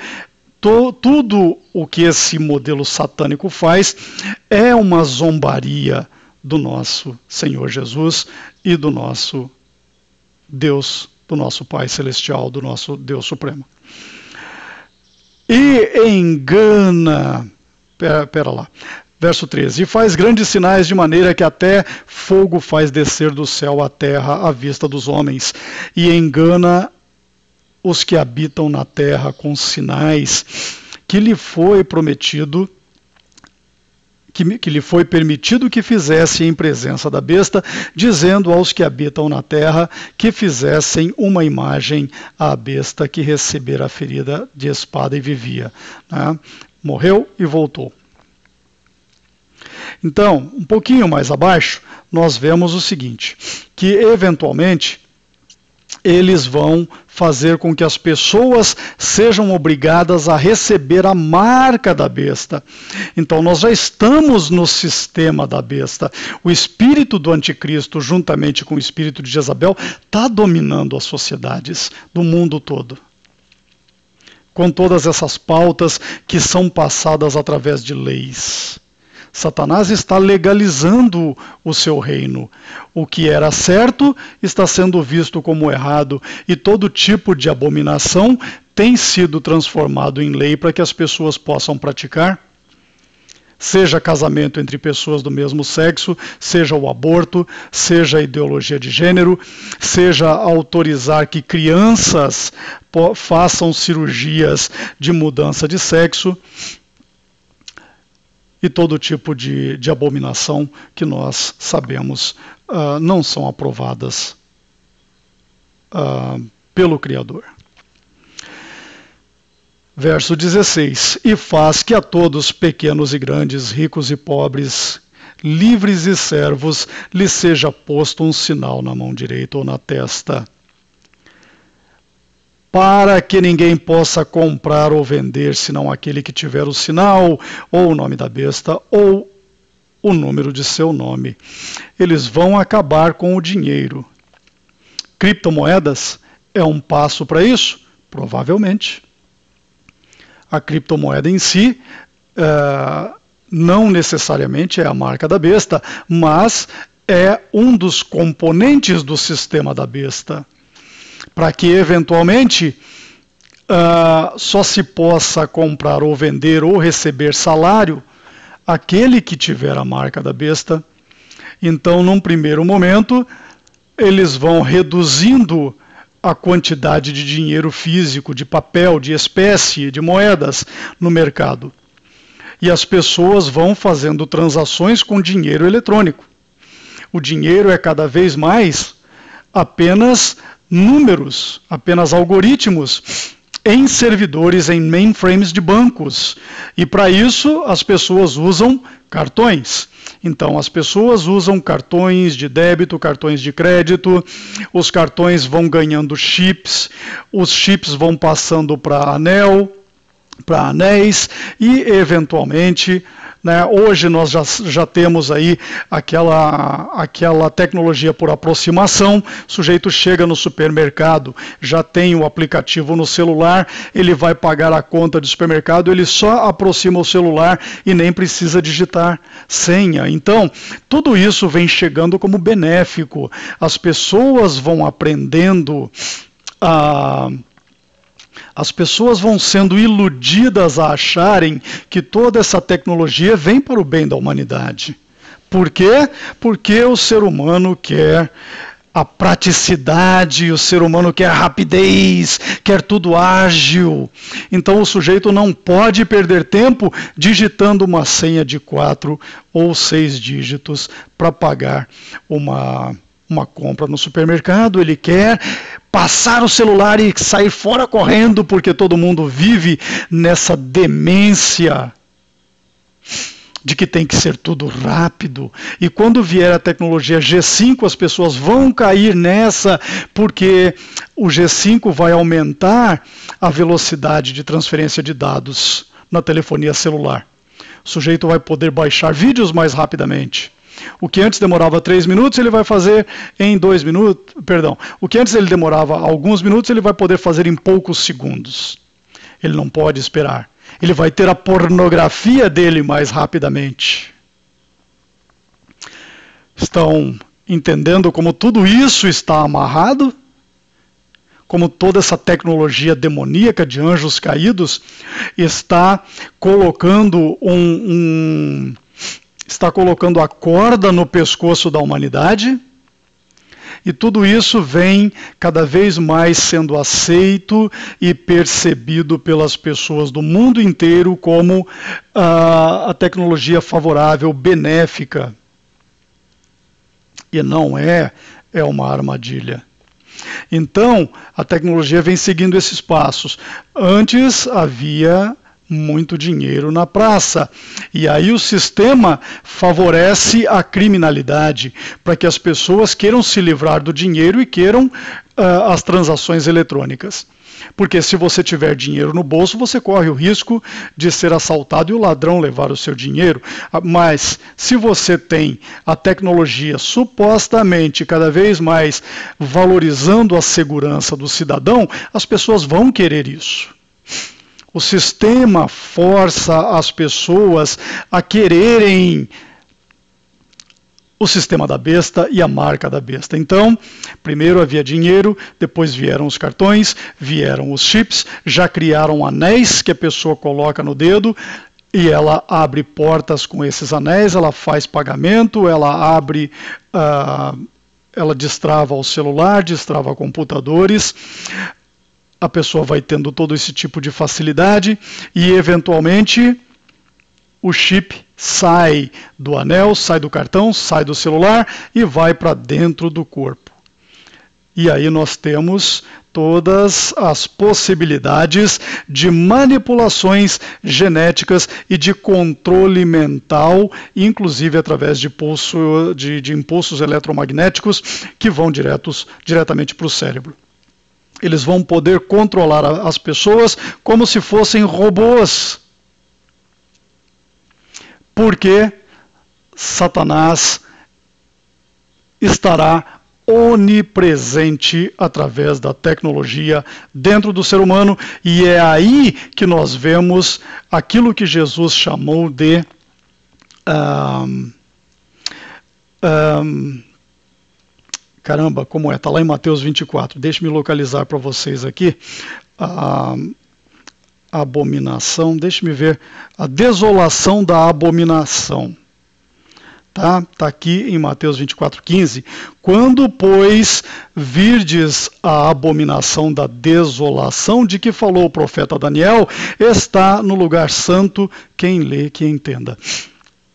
tudo o que esse modelo satânico faz é uma zombaria do nosso Senhor Jesus e do nosso Deus, do nosso Pai Celestial, do nosso Deus Supremo. E engana, pera lá, verso 13, e faz grandes sinais de maneira que até fogo faz descer do céu à terra à vista dos homens, e engana os que habitam na terra com sinais que lhe foi prometido, que lhe foi permitido que fizesse em presença da besta, dizendo aos que habitam na terra que fizessem uma imagem à besta que recebera a ferida de espada e vivia. Né? Morreu e voltou. Então, um pouquinho mais abaixo, nós vemos o seguinte, que eventualmente eles vão fazer com que as pessoas sejam obrigadas a receber a marca da besta. Então nós já estamos no sistema da besta. O espírito do anticristo, juntamente com o espírito de Jezabel, está dominando as sociedades do mundo todo, com todas essas pautas que são passadas através de leis. Satanás está legalizando o seu reino. O que era certo está sendo visto como errado, e todo tipo de abominação tem sido transformado em lei para que as pessoas possam praticar. Seja casamento entre pessoas do mesmo sexo, seja o aborto, seja a ideologia de gênero, seja autorizar que crianças façam cirurgias de mudança de sexo, e todo tipo de abominação que nós sabemos não são aprovadas pelo Criador. Verso 16. E faz que a todos, pequenos e grandes, ricos e pobres, livres e servos, lhe seja posto um sinal na mão direita ou na testa, para que ninguém possa comprar ou vender, senão aquele que tiver o sinal, ou o nome da besta, ou o número de seu nome. Eles vão acabar com o dinheiro. Criptomoedas é um passo para isso? Provavelmente. A criptomoeda em si não necessariamente é a marca da besta, mas é um dos componentes do sistema da besta, para que eventualmente só se possa comprar ou vender ou receber salário aquele que tiver a marca da besta. Então, num primeiro momento, eles vão reduzindo a quantidade de dinheiro físico, de papel, de espécie, de moedas no mercado. E as pessoas vão fazendo transações com dinheiro eletrônico. O dinheiro é cada vez mais apenas números, apenas algoritmos em servidores, em mainframes de bancos. E para isso as pessoas usam cartões. Então as pessoas usam cartões de débito, cartões de crédito, os cartões vão ganhando chips, os chips vão passando para anéis e eventualmente, né, hoje nós já temos aí aquela tecnologia por aproximação. O sujeito chega no supermercado, já tem o aplicativo no celular, ele vai pagar a conta do supermercado, ele só aproxima o celular e nem precisa digitar senha. Então, tudo isso vem chegando como benéfico. As pessoas vão aprendendo As pessoas vão sendo iludidas a acharem que toda essa tecnologia vem para o bem da humanidade. Por quê? Porque o ser humano quer a praticidade, o ser humano quer rapidez, quer tudo ágil. Então o sujeito não pode perder tempo digitando uma senha de 4 ou 6 dígitos para pagar uma compra no supermercado. Ele quer passar o celular e sair fora correndo, porque todo mundo vive nessa demência de que tem que ser tudo rápido. E quando vier a tecnologia G5, as pessoas vão cair nessa, porque o G5 vai aumentar a velocidade de transferência de dados na telefonia celular. O sujeito vai poder baixar vídeos mais rapidamente. O que antes demorava 3 minutos, ele vai fazer em 2 minutos. Perdão, o que antes ele demorava alguns minutos, ele vai poder fazer em poucos segundos. Ele não pode esperar. Ele vai ter a pornografia dele mais rapidamente. Estão entendendo como tudo isso está amarrado? Como toda essa tecnologia demoníaca de anjos caídos está colocando está colocando a corda no pescoço da humanidade? E tudo isso vem cada vez mais sendo aceito e percebido pelas pessoas do mundo inteiro como a tecnologia favorável, benéfica. E não é uma armadilha. Então, a tecnologia vem seguindo esses passos. Antes havia muito dinheiro na praça. E aí o sistema favorece a criminalidade, para que as pessoas queiram se livrar do dinheiro e queiram as transações eletrônicas. Porque se você tiver dinheiro no bolso, você corre o risco de ser assaltado e o ladrão levar o seu dinheiro. Mas se você tem a tecnologia supostamente cada vez mais valorizando a segurança do cidadão, as pessoas vão querer isso. O sistema força as pessoas a quererem o sistema da besta e a marca da besta. Então, primeiro havia dinheiro, depois vieram os cartões, vieram os chips, já criaram anéis que a pessoa coloca no dedo e ela abre portas com esses anéis, ela faz pagamento, ela abre, ela destrava o celular, destrava computadores. A pessoa vai tendo todo esse tipo de facilidade e, eventualmente, o chip sai do anel, sai do cartão, sai do celular e vai para dentro do corpo. E aí nós temos todas as possibilidades de manipulações genéticas e de controle mental, inclusive através de impulsos eletromagnéticos que vão diretamente para o cérebro. Eles vão poder controlar as pessoas como se fossem robôs. Porque Satanás estará onipresente através da tecnologia dentro do ser humano, e é aí que nós vemos aquilo que Jesus chamou de caramba, como é? Está lá em Mateus 24. Deixe-me localizar para vocês aqui. A abominação, deixe-me ver. A desolação da abominação. Tá aqui em Mateus 24:15. Quando, pois, virdes a abominação da desolação de que falou o profeta Daniel, está no lugar santo, quem lê, que entenda.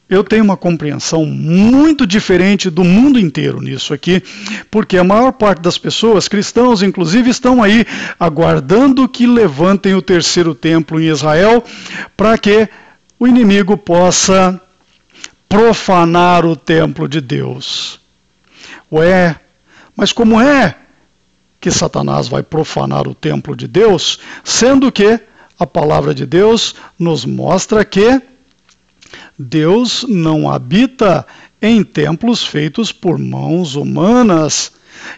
Eu tenho uma compreensão muito diferente do mundo inteiro nisso aqui, porque a maior parte das pessoas, cristãos inclusive, estão aí aguardando que levantem o terceiro templo em Israel, para que o inimigo possa profanar o templo de Deus. Ué, mas como é que Satanás vai profanar o templo de Deus, sendo que a palavra de Deus nos mostra que Deus não habita em templos feitos por mãos humanas.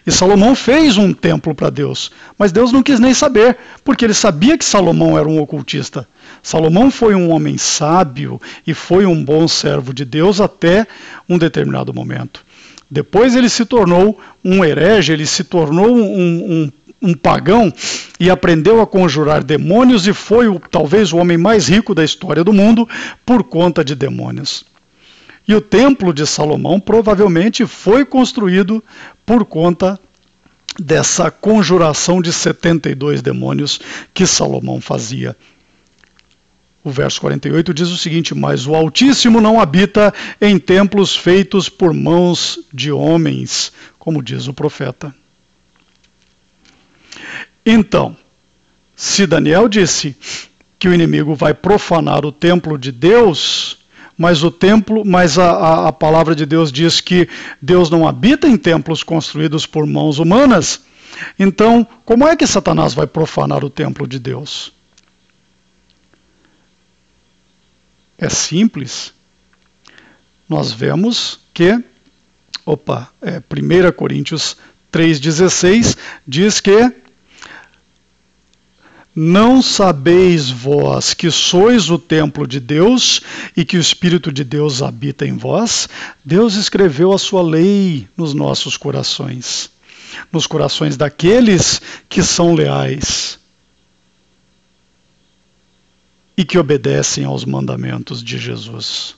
E Salomão fez um templo para Deus, mas Deus não quis nem saber, porque ele sabia que Salomão era um ocultista. Salomão foi um homem sábio e foi um bom servo de Deus até um determinado momento. Depois ele se tornou um herege, ele se tornou um pagão e aprendeu a conjurar demônios e foi talvez o homem mais rico da história do mundo por conta de demônios. E o templo de Salomão provavelmente foi construído por conta dessa conjuração de 72 demônios que Salomão fazia. O verso 48 diz o seguinte: mas o Altíssimo não habita em templos feitos por mãos de homens, como diz o profeta. Então, se Daniel disse que o inimigo vai profanar o templo de Deus, mas a palavra de Deus diz que Deus não habita em templos construídos por mãos humanas, então como é que Satanás vai profanar o templo de Deus? É simples. Nós vemos que, 1 Coríntios 3,16 diz que não sabeis vós que sois o templo de Deus e que o Espírito de Deus habita em vós? Deus escreveu a sua lei nos nossos corações, nos corações daqueles que são leais e que obedecem aos mandamentos de Jesus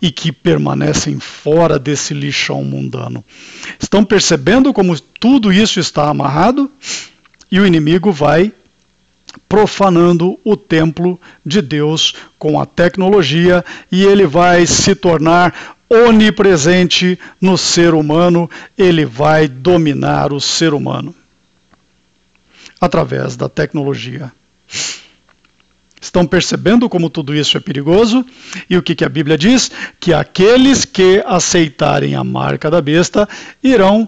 e que permanecem fora desse lixão mundano. Estão percebendo como tudo isso está amarrado? E o inimigo vai profanando o templo de Deus com a tecnologia, e ele vai se tornar onipresente no ser humano, ele vai dominar o ser humano através da tecnologia. Estão percebendo como tudo isso é perigoso? E o que a Bíblia diz? Que aqueles que aceitarem a marca da besta irão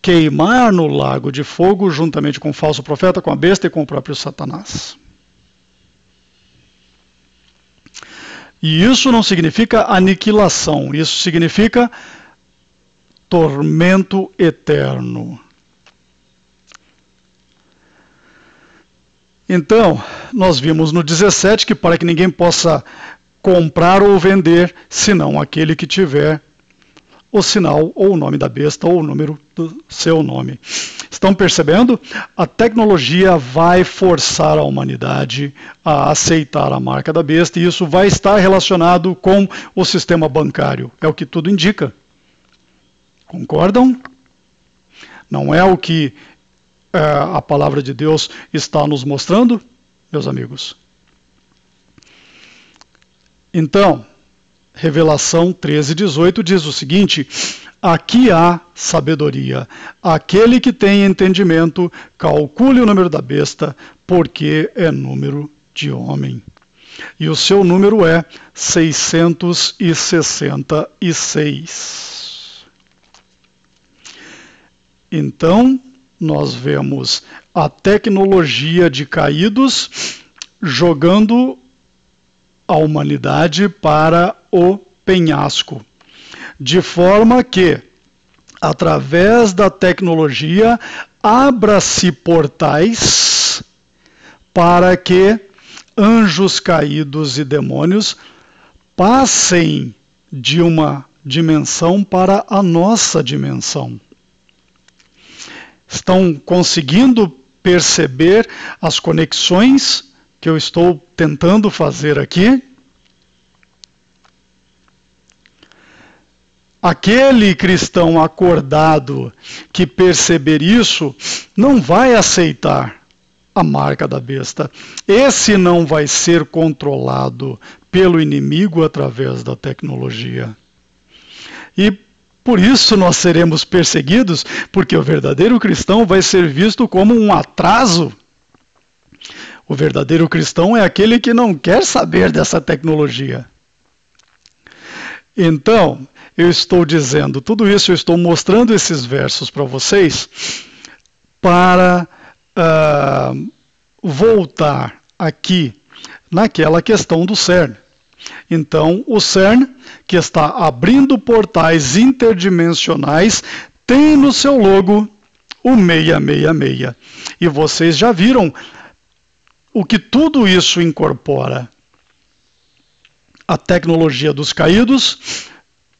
queimar no lago de fogo, juntamente com o falso profeta, com a besta e com o próprio Satanás. E isso não significa aniquilação, isso significa tormento eterno. Então, nós vimos no 17 que para que ninguém possa comprar ou vender, senão aquele que tiver o sinal ou o nome da besta ou o número do seu nome. Estão percebendo? A tecnologia vai forçar a humanidade a aceitar a marca da besta, e isso vai estar relacionado com o sistema bancário. É o que tudo indica. Concordam? Não é o que a palavra de Deus está nos mostrando, meus amigos? Então, Revelação 13:18 diz o seguinte: aqui há sabedoria. Aquele que tem entendimento, calcule o número da besta, porque é número de homem. E o seu número é 666. Então, nós vemos a tecnologia de caídos jogando a humanidade para o penhasco, de forma que, através da tecnologia, abra-se portais para que anjos caídos e demônios passem de uma dimensão para a nossa dimensão. Estão conseguindo perceber as conexões que eu estou tentando fazer aqui? Aquele cristão acordado que perceber isso não vai aceitar a marca da besta. Esse não vai ser controlado pelo inimigo através da tecnologia. E por isso nós seremos perseguidos, porque o verdadeiro cristão vai ser visto como um atraso. O verdadeiro cristão é aquele que não quer saber dessa tecnologia. Então, eu estou dizendo tudo isso, eu estou mostrando esses versos para vocês para voltar aqui naquela questão do CERN. Então, o CERN, que está abrindo portais interdimensionais, tem no seu logo o 666. E vocês já viram o que tudo isso incorpora. A tecnologia dos caídos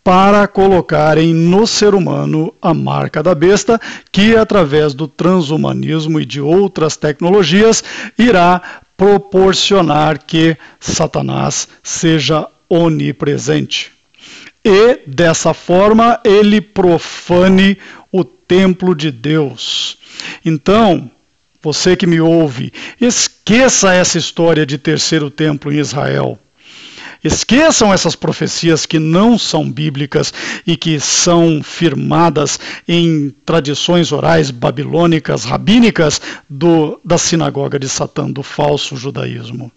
para colocarem no ser humano a marca da besta, que através do transhumanismo e de outras tecnologias irá proporcionar que Satanás seja onipresente. E, dessa forma, ele profane o templo de Deus. Então, você que me ouve, esqueça essa história de terceiro templo em Israel. Esqueçam essas profecias que não são bíblicas e que são firmadas em tradições orais babilônicas, rabínicas da sinagoga de Satã, do falso judaísmo.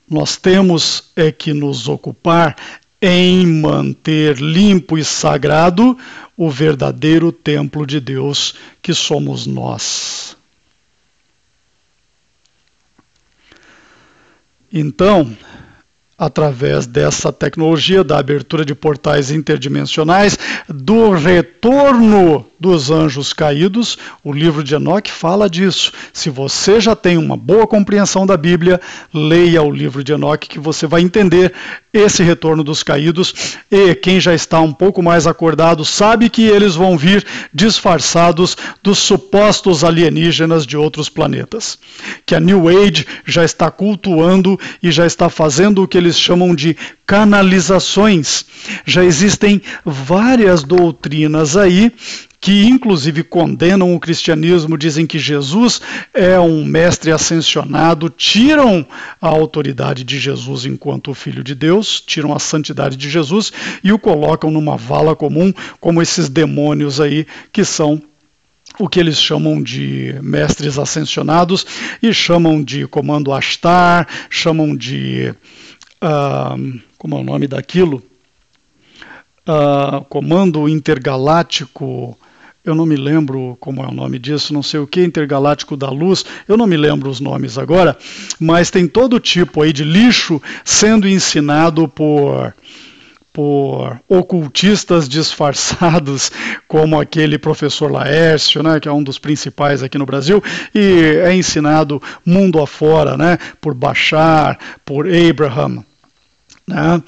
Nós temos que nos ocupar em manter limpo e sagrado o verdadeiro templo de Deus que somos nós. Então, através dessa tecnologia da abertura de portais interdimensionais, do retorno dos anjos caídos, o livro de Enoque fala disso. Se você já tem uma boa compreensão da Bíblia, leia o livro de Enoque que você vai entender esse retorno dos caídos, e quem já está um pouco mais acordado sabe que eles vão vir disfarçados dos supostos alienígenas de outros planetas, que a New Age já está cultuando e já está fazendo o que eles chamam de canalizações. Já existem várias doutrinas aí que inclusive condenam o cristianismo, dizem que Jesus é um mestre ascensionado, tiram a autoridade de Jesus enquanto o Filho de Deus, tiram a santidade de Jesus e o colocam numa vala comum, como esses demônios aí, que são o que eles chamam de mestres ascensionados, e chamam de comando Ashtar, chamam de... como é o nome daquilo? Comando intergaláctico... Eu não me lembro como é o nome disso, não sei o que, intergaláctico da luz, eu não me lembro os nomes agora, mas tem todo tipo aí de lixo sendo ensinado por ocultistas disfarçados, como aquele professor Laércio, né, que é um dos principais aqui no Brasil, e é ensinado mundo afora, né, por Bashar, por Abraham. Né,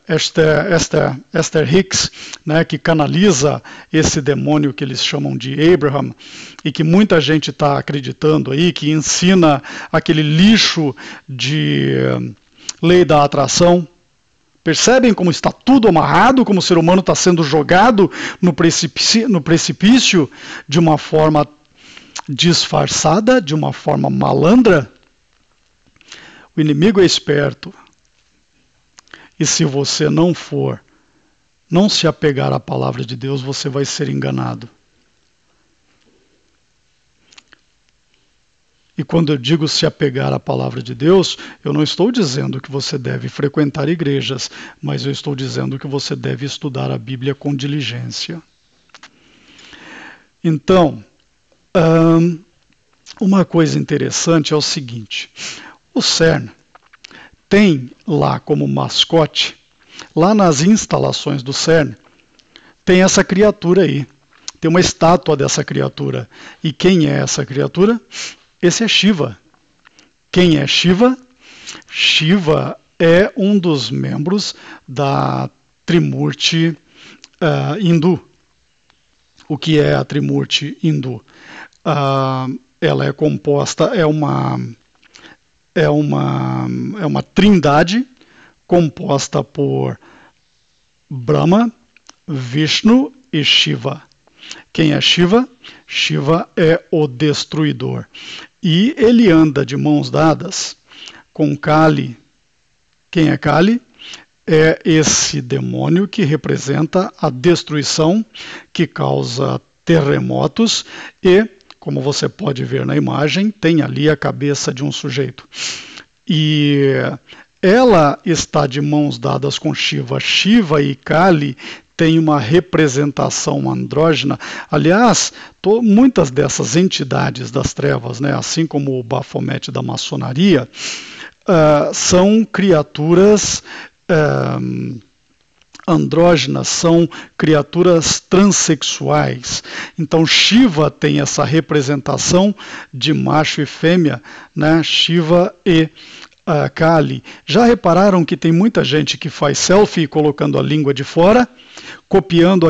Esther Hicks, né, que canaliza esse demônio que eles chamam de Abraham, e que muita gente está acreditando aí, que ensina aquele lixo de lei da atração. Percebem como está tudo amarrado, como o ser humano está sendo jogado no precipício de uma forma disfarçada, de uma forma malandra? O inimigo é esperto. E se você não se apegar à palavra de Deus, você vai ser enganado. E quando eu digo se apegar à palavra de Deus, eu não estou dizendo que você deve frequentar igrejas, mas eu estou dizendo que você deve estudar a Bíblia com diligência. Então, uma coisa interessante é o seguinte: o CERN tem lá como mascote, lá nas instalações do CERN, tem essa criatura aí. Tem uma estátua dessa criatura. E quem é essa criatura? Esse é Shiva. Quem é Shiva? Shiva é um dos membros da Trimurti hindu. O que é a Trimurti hindu? Ela é composta, é uma trindade composta por Brahma, Vishnu e Shiva. Quem é Shiva? Shiva é o destruidor. E ele anda de mãos dadas com Kali. Quem é Kali? É esse demônio que representa a destruição, que causa terremotos e, como você pode ver na imagem, tem ali a cabeça de um sujeito. E ela está de mãos dadas com Shiva. Shiva e Kali têm uma representação andrógena. Aliás, muitas dessas entidades das trevas, né, assim como o Baphomet da maçonaria, são criaturas andrógenas, são criaturas transexuais. Então Shiva tem essa representação de macho e fêmea, né? Shiva e Kali. Já repararam que tem muita gente que faz selfie colocando a língua de fora, copiando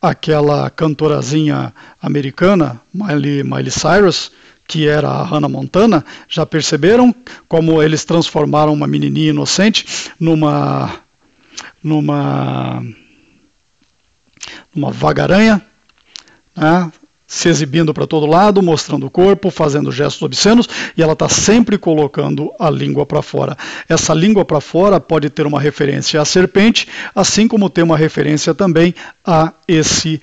aquela cantorazinha americana, Miley Cyrus, que era a Hannah Montana. Já perceberam como eles transformaram uma menininha inocente numa vagaranha, né? Se exibindo para todo lado, mostrando o corpo, fazendo gestos obscenos, e ela está sempre colocando a língua para fora. Essa língua para fora pode ter uma referência à serpente, assim como ter uma referência também a esse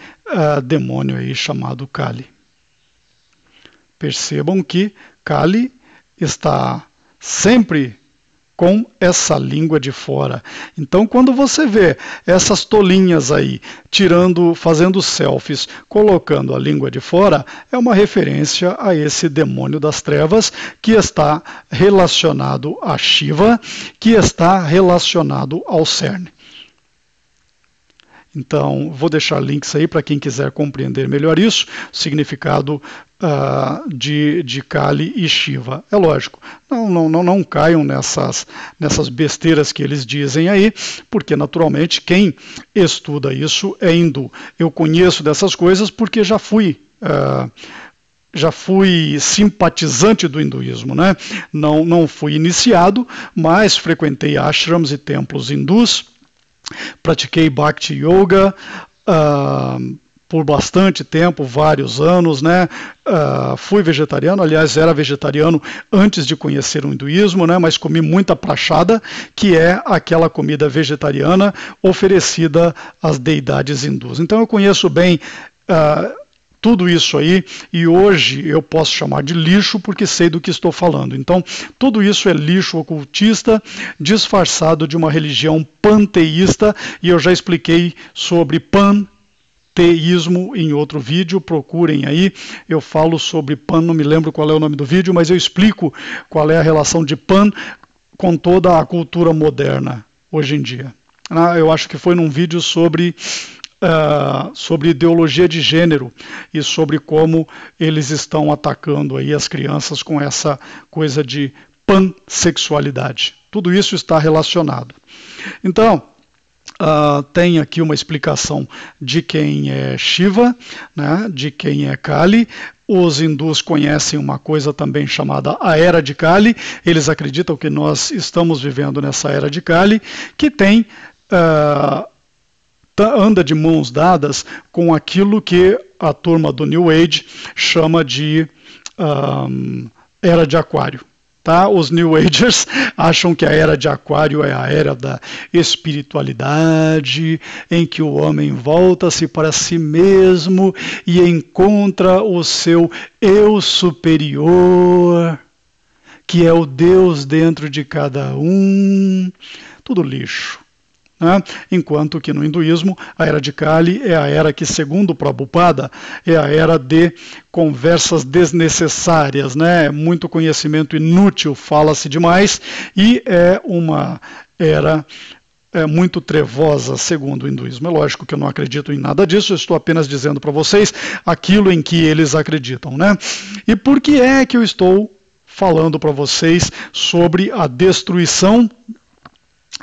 demônio aí chamado Kali. Percebam que Kali está sempre com essa língua de fora. Então, quando você vê essas tolinhas aí, fazendo selfies, colocando a língua de fora, é uma referência a esse demônio das trevas que está relacionado a Shiva, que está relacionado ao Cerne. Então, vou deixar links aí para quem quiser compreender melhor isso, o significado de Kali e Shiva. É lógico, não caiam nessas besteiras que eles dizem aí, porque naturalmente quem estuda isso é hindu. Eu conheço dessas coisas porque já fui simpatizante do hinduísmo, né? Não fui iniciado, mas frequentei ashrams e templos hindus. Pratiquei Bhakti Yoga por bastante tempo, vários anos, né? Fui vegetariano, aliás, era vegetariano antes de conhecer o hinduísmo, né? Mas comi muita prashada, que é aquela comida vegetariana oferecida às deidades hindus. Então eu conheço bem tudo isso aí, e hoje eu posso chamar de lixo porque sei do que estou falando. Então, tudo isso é lixo ocultista disfarçado de uma religião panteísta, e eu já expliquei sobre panteísmo em outro vídeo, procurem aí. Eu falo sobre Pan, não me lembro qual é o nome do vídeo, mas eu explico qual é a relação de Pan com toda a cultura moderna hoje em dia. Eu acho que foi num vídeo sobre ideologia de gênero e sobre como eles estão atacando aí as crianças com essa coisa de pansexualidade. Tudo isso está relacionado. Então, tem aqui uma explicação de quem é Shiva, né, de quem é Kali. Os hindus conhecem uma coisa também chamada a Era de Kali. Eles acreditam que nós estamos vivendo nessa Era de Kali, que tem anda de mãos dadas com aquilo que a turma do New Age chama de Era de Aquário. Tá? Os New Agers acham que a Era de Aquário é a era da espiritualidade, em que o homem volta-se para si mesmo e encontra o seu eu superior, que é o Deus dentro de cada um. Tudo lixo. Enquanto que no hinduísmo a Era de Kali é a era que, segundo Prabhupada, é a era de conversas desnecessárias, né? Muito conhecimento inútil, fala-se demais, e é uma era muito trevosa, segundo o hinduísmo. É lógico que eu não acredito em nada disso, eu estou apenas dizendo para vocês aquilo em que eles acreditam, né? E por que é que eu estou falando para vocês sobre a destruição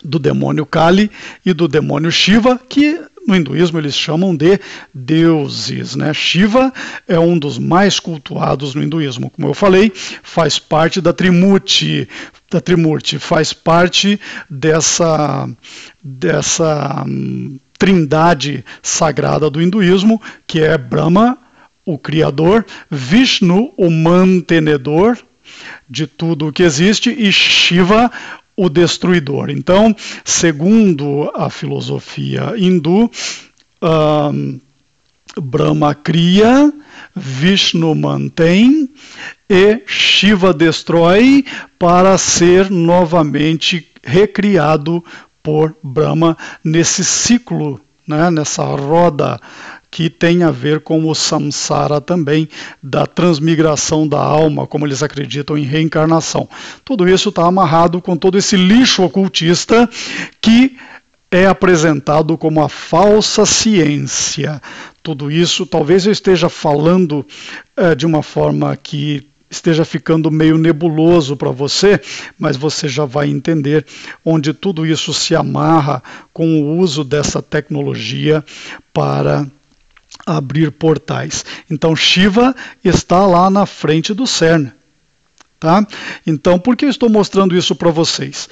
do demônio Kali e do demônio Shiva, que no hinduísmo eles chamam de deuses, né? Shiva é um dos mais cultuados no hinduísmo. Como eu falei, faz parte da Trimurti, faz parte dessa trindade sagrada do hinduísmo, que é Brahma, o criador, Vishnu, o mantenedor de tudo o que existe, e Shiva, o destruidor. Então, segundo a filosofia hindu, Brahma cria, Vishnu mantém e Shiva destrói para ser novamente recriado por Brahma nesse ciclo, né, nessa roda que tem a ver com o samsara também, da transmigração da alma, como eles acreditam em reencarnação. Tudo isso está amarrado com todo esse lixo ocultista que é apresentado como a falsa ciência. Tudo isso, talvez eu esteja falando de uma forma que esteja ficando meio nebuloso para você, mas você já vai entender onde tudo isso se amarra com o uso dessa tecnologia para abrir portais. Então Shiva está lá na frente do CERN. Tá? Então, por que eu estou mostrando isso para vocês?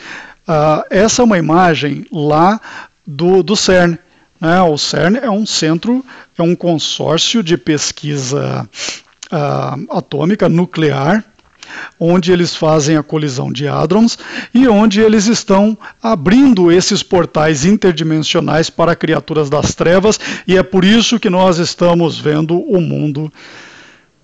Essa é uma imagem lá do CERN. Né? O CERN é um centro, é um consórcio de pesquisa atômica nuclear, onde eles fazem a colisão de hadrons e onde eles estão abrindo esses portais interdimensionais para criaturas das trevas, e é por isso que nós estamos vendo o mundo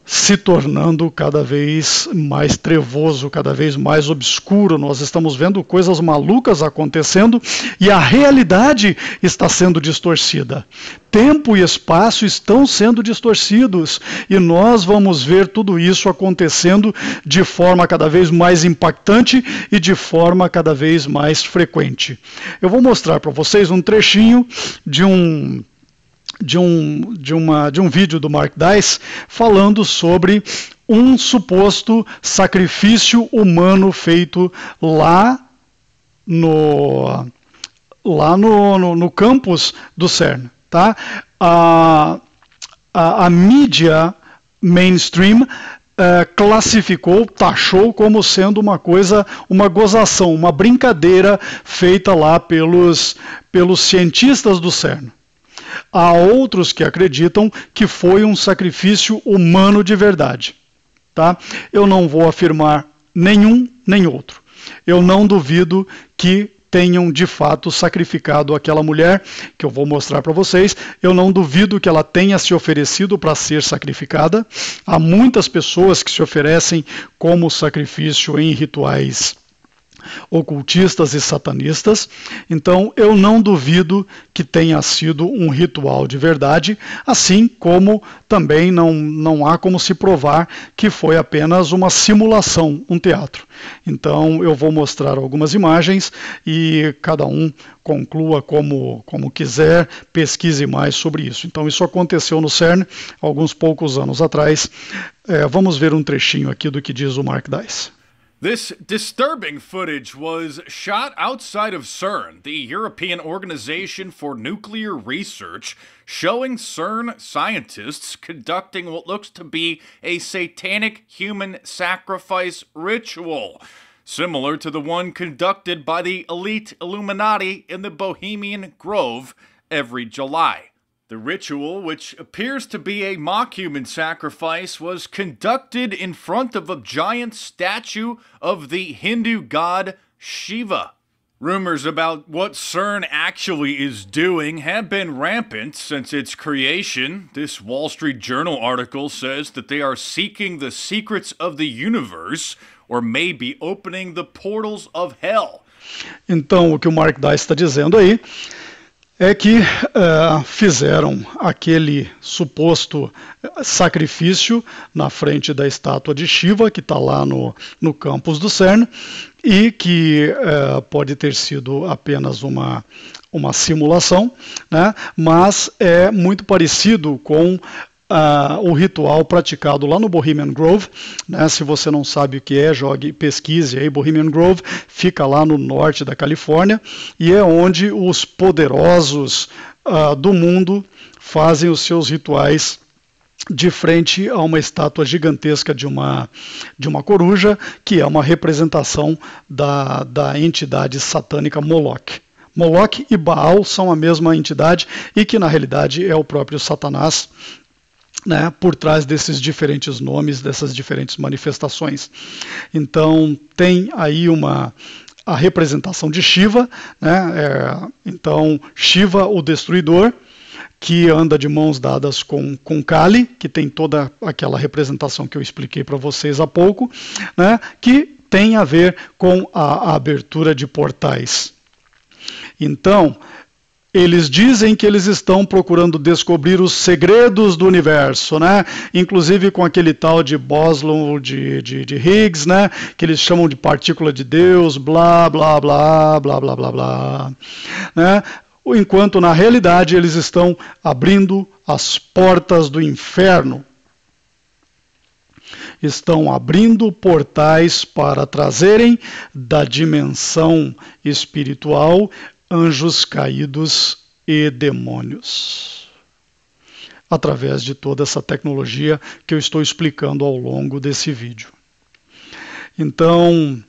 se tornando cada vez mais trevoso, cada vez mais obscuro. Nós estamos vendo coisas malucas acontecendo e a realidade está sendo distorcida. Tempo e espaço estão sendo distorcidos e nós vamos ver tudo isso acontecendo de forma cada vez mais impactante e de forma cada vez mais frequente. Eu vou mostrar para vocês um trechinho de um vídeo do Mark Dice falando sobre um suposto sacrifício humano feito lá no campus do CERN. Tá? A mídia mainstream classificou, taxou como sendo uma coisa, uma gozação, uma brincadeira feita lá pelos cientistas do CERN. Há outros que acreditam que foi um sacrifício humano de verdade. Tá? Eu não vou afirmar nenhum nem outro. Eu não duvido que tenham de fato sacrificado aquela mulher, que eu vou mostrar para vocês. Eu não duvido que ela tenha se oferecido para ser sacrificada. Há muitas pessoas que se oferecem como sacrifício em rituais ocultistas e satanistas, então eu não duvido que tenha sido um ritual de verdade, assim como também não há como se provar que foi apenas uma simulação, um teatro. Então eu vou mostrar algumas imagens e cada um conclua como quiser, pesquise mais sobre isso. Então isso aconteceu no CERN alguns poucos anos atrás. Vamos ver um trechinho aqui do que diz o Mark Dice. This disturbing footage was shot outside of CERN, the European Organization for Nuclear Research, showing CERN scientists conducting what looks to be a satanic human sacrifice ritual, similar to the one conducted by the elite Illuminati in the Bohemian Grove every July. The ritual, which appears to be a mock human sacrifice, was conducted in front of a giant statue of the Hindu god Shiva. Rumors about what CERN actually is doing have been rampant since its creation. This Wall Street Journal article says that they are seeking the secrets of the universe, or maybe opening the portals of hell. Então, o que o Mark Dice está dizendo aí é que fizeram aquele suposto sacrifício na frente da estátua de Shiva, que está lá no campus do CERN, e que pode ter sido apenas uma simulação, né? Mas é muito parecido com o ritual praticado lá no Bohemian Grove, né? Se você não sabe o que é, pesquise aí. Bohemian Grove fica lá no norte da Califórnia e é onde os poderosos do mundo fazem os seus rituais de frente a uma estátua gigantesca de uma coruja, que é uma representação da entidade satânica Moloch. Moloch e Baal são a mesma entidade e que na realidade é o próprio Satanás, né, por trás desses diferentes nomes, dessas diferentes manifestações. Então tem aí a representação de Shiva, né, então Shiva, o destruidor, que anda de mãos dadas com Kali, que tem toda aquela representação que eu expliquei para vocês há pouco, né, que tem a ver com a abertura de portais. Então, eles dizem que eles estão procurando descobrir os segredos do universo, né? Inclusive com aquele tal de Boson, de Higgs, né? Que eles chamam de partícula de Deus, blá, blá, blá, blá, blá, blá, blá, né? Enquanto na realidade eles estão abrindo as portas do inferno. Estão abrindo portais para trazerem da dimensão espiritual anjos caídos e demônios. através de toda essa tecnologia que eu estou explicando ao longo desse vídeo. Então,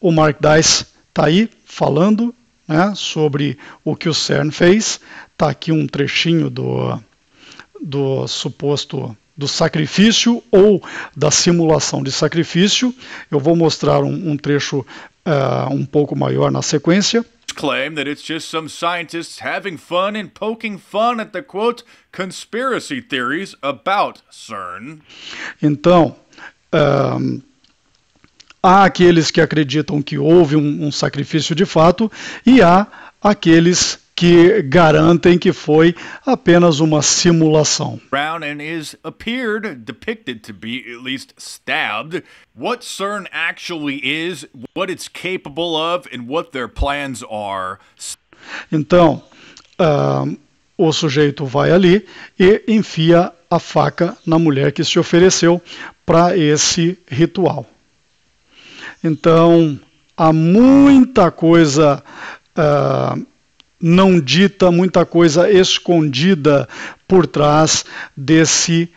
o Mark Dice está aí falando, né, sobre o que o CERN fez. Está aqui um trechinho do suposto do sacrifício ou da simulação de sacrifício. Eu vou mostrar um trecho um pouco maior na sequência. Claim that it's just some scientists having fun and poking fun at the, quote, conspiracy theories about CERN. Então, há aqueles que acreditam que houve um sacrifício de fato e há aqueles que garantem que foi apenas uma simulação. Brown and is depicted to be at least stabbed. What CERN actually is, what it's capable of, and what their plans are. Então, o sujeito vai ali e enfia a faca na mulher que se ofereceu para esse ritual. Então, há muita coisa não dita, muita coisa escondida por trás desse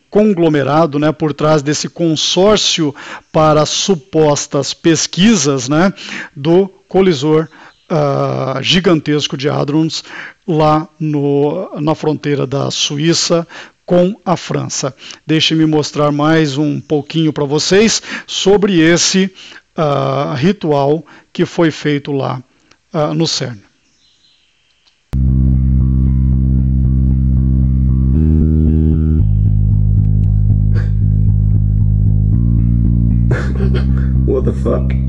conglomerado, né, por trás desse consórcio para supostas pesquisas, né, do colisor gigantesco de Hadrons lá na fronteira da Suíça com a França. Deixe-me mostrar mais um pouquinho para vocês sobre esse ritual que foi feito lá no CERN. What the fuck?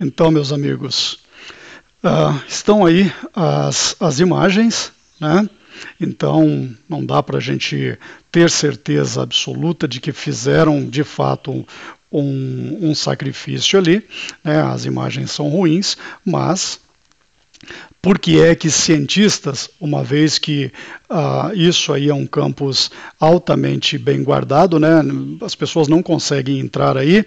Então, meus amigos, estão aí as imagens, né? Então, não dá para a gente ter certeza absoluta de que fizeram, de fato, um sacrifício ali, né? As imagens são ruins, mas por que é que cientistas, uma vez que isso aí é um campus altamente bem guardado, né? As pessoas não conseguem entrar aí,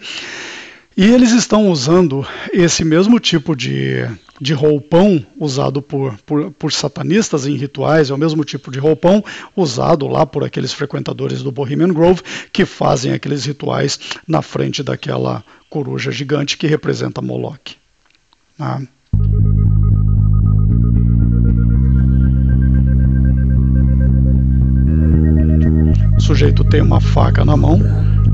e eles estão usando esse mesmo tipo de roupão usado por satanistas em rituais, é o mesmo tipo de roupão usado lá por aqueles frequentadores do Bohemian Grove que fazem aqueles rituais na frente daquela coruja gigante que representa Moloch. Né? O sujeito tem uma faca na mão,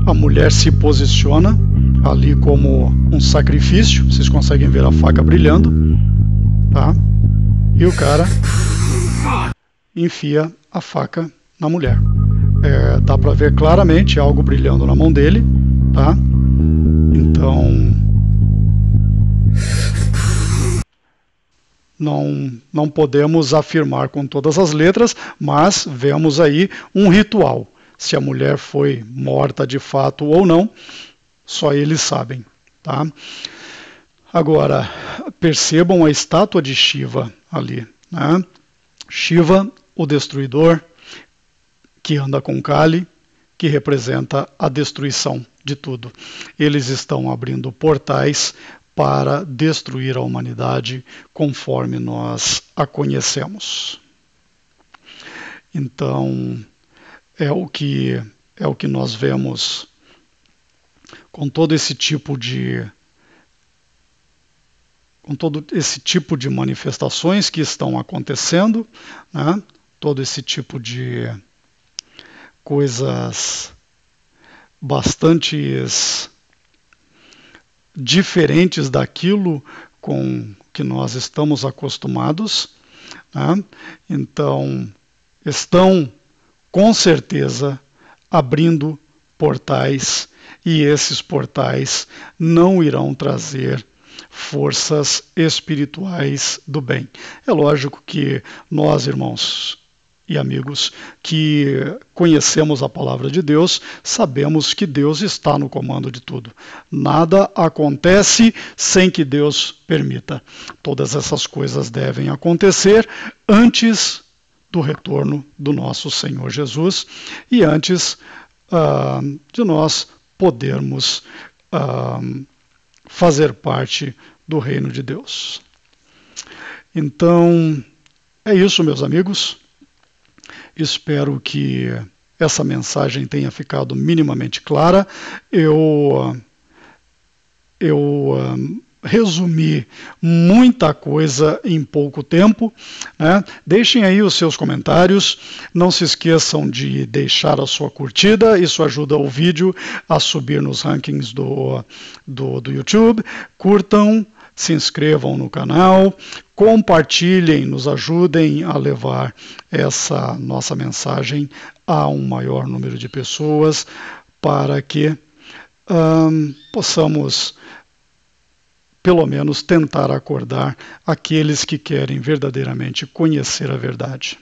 a mulher se posiciona ali como um sacrifício, vocês conseguem ver a faca brilhando, tá? E o cara enfia a faca na mulher. Dá para ver claramente algo brilhando na mão dele, tá? Então não podemos afirmar com todas as letras, mas vemos aí um ritual. Se a mulher foi morta de fato ou não, só eles sabem, tá? Agora, percebam a estátua de Shiva ali, né? Shiva, o destruidor, que anda com Kali, que representa a destruição de tudo. Eles estão abrindo portais para destruir a humanidade conforme nós a conhecemos. Então, é o que nós vemos com todo esse tipo de manifestações que estão acontecendo, né? Todo esse tipo de coisas bastante diferentes daquilo com que nós estamos acostumados, né? Então, estão com certeza abrindo portais, e esses portais não irão trazer forças espirituais do bem. É lógico que nós, irmãos e amigos, que conhecemos a palavra de Deus, sabemos que Deus está no comando de tudo. Nada acontece sem que Deus permita. Todas essas coisas devem acontecer antes do retorno do nosso Senhor Jesus e antes de nós podermos fazer parte do reino de Deus. Então, é isso, meus amigos. Espero que essa mensagem tenha ficado minimamente clara. Eu resumi muita coisa em pouco tempo, né? Deixem aí os seus comentários, não se esqueçam de deixar a sua curtida, isso ajuda o vídeo a subir nos rankings do YouTube. Curtam, se inscrevam no canal, compartilhem, nos ajudem a levar essa nossa mensagem a um maior número de pessoas para que possamos pelo menos tentar acordar aqueles que querem verdadeiramente conhecer a verdade.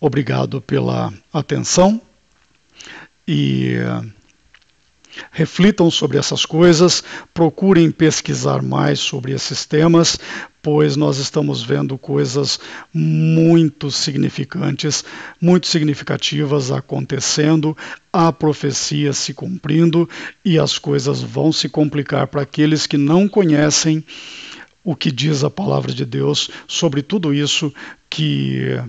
Obrigado pela atenção e reflitam sobre essas coisas, procurem pesquisar mais sobre esses temas, pois nós estamos vendo coisas muito significantes, muito significativas acontecendo, a profecia se cumprindo e as coisas vão se complicar para aqueles que não conhecem o que diz a palavra de Deus sobre tudo isso que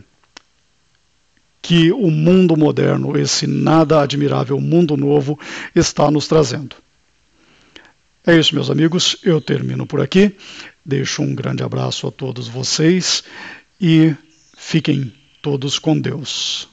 o mundo moderno, esse nada admirável mundo novo, está nos trazendo. É isso, meus amigos, eu termino por aqui. Deixo um grande abraço a todos vocês e fiquem todos com Deus.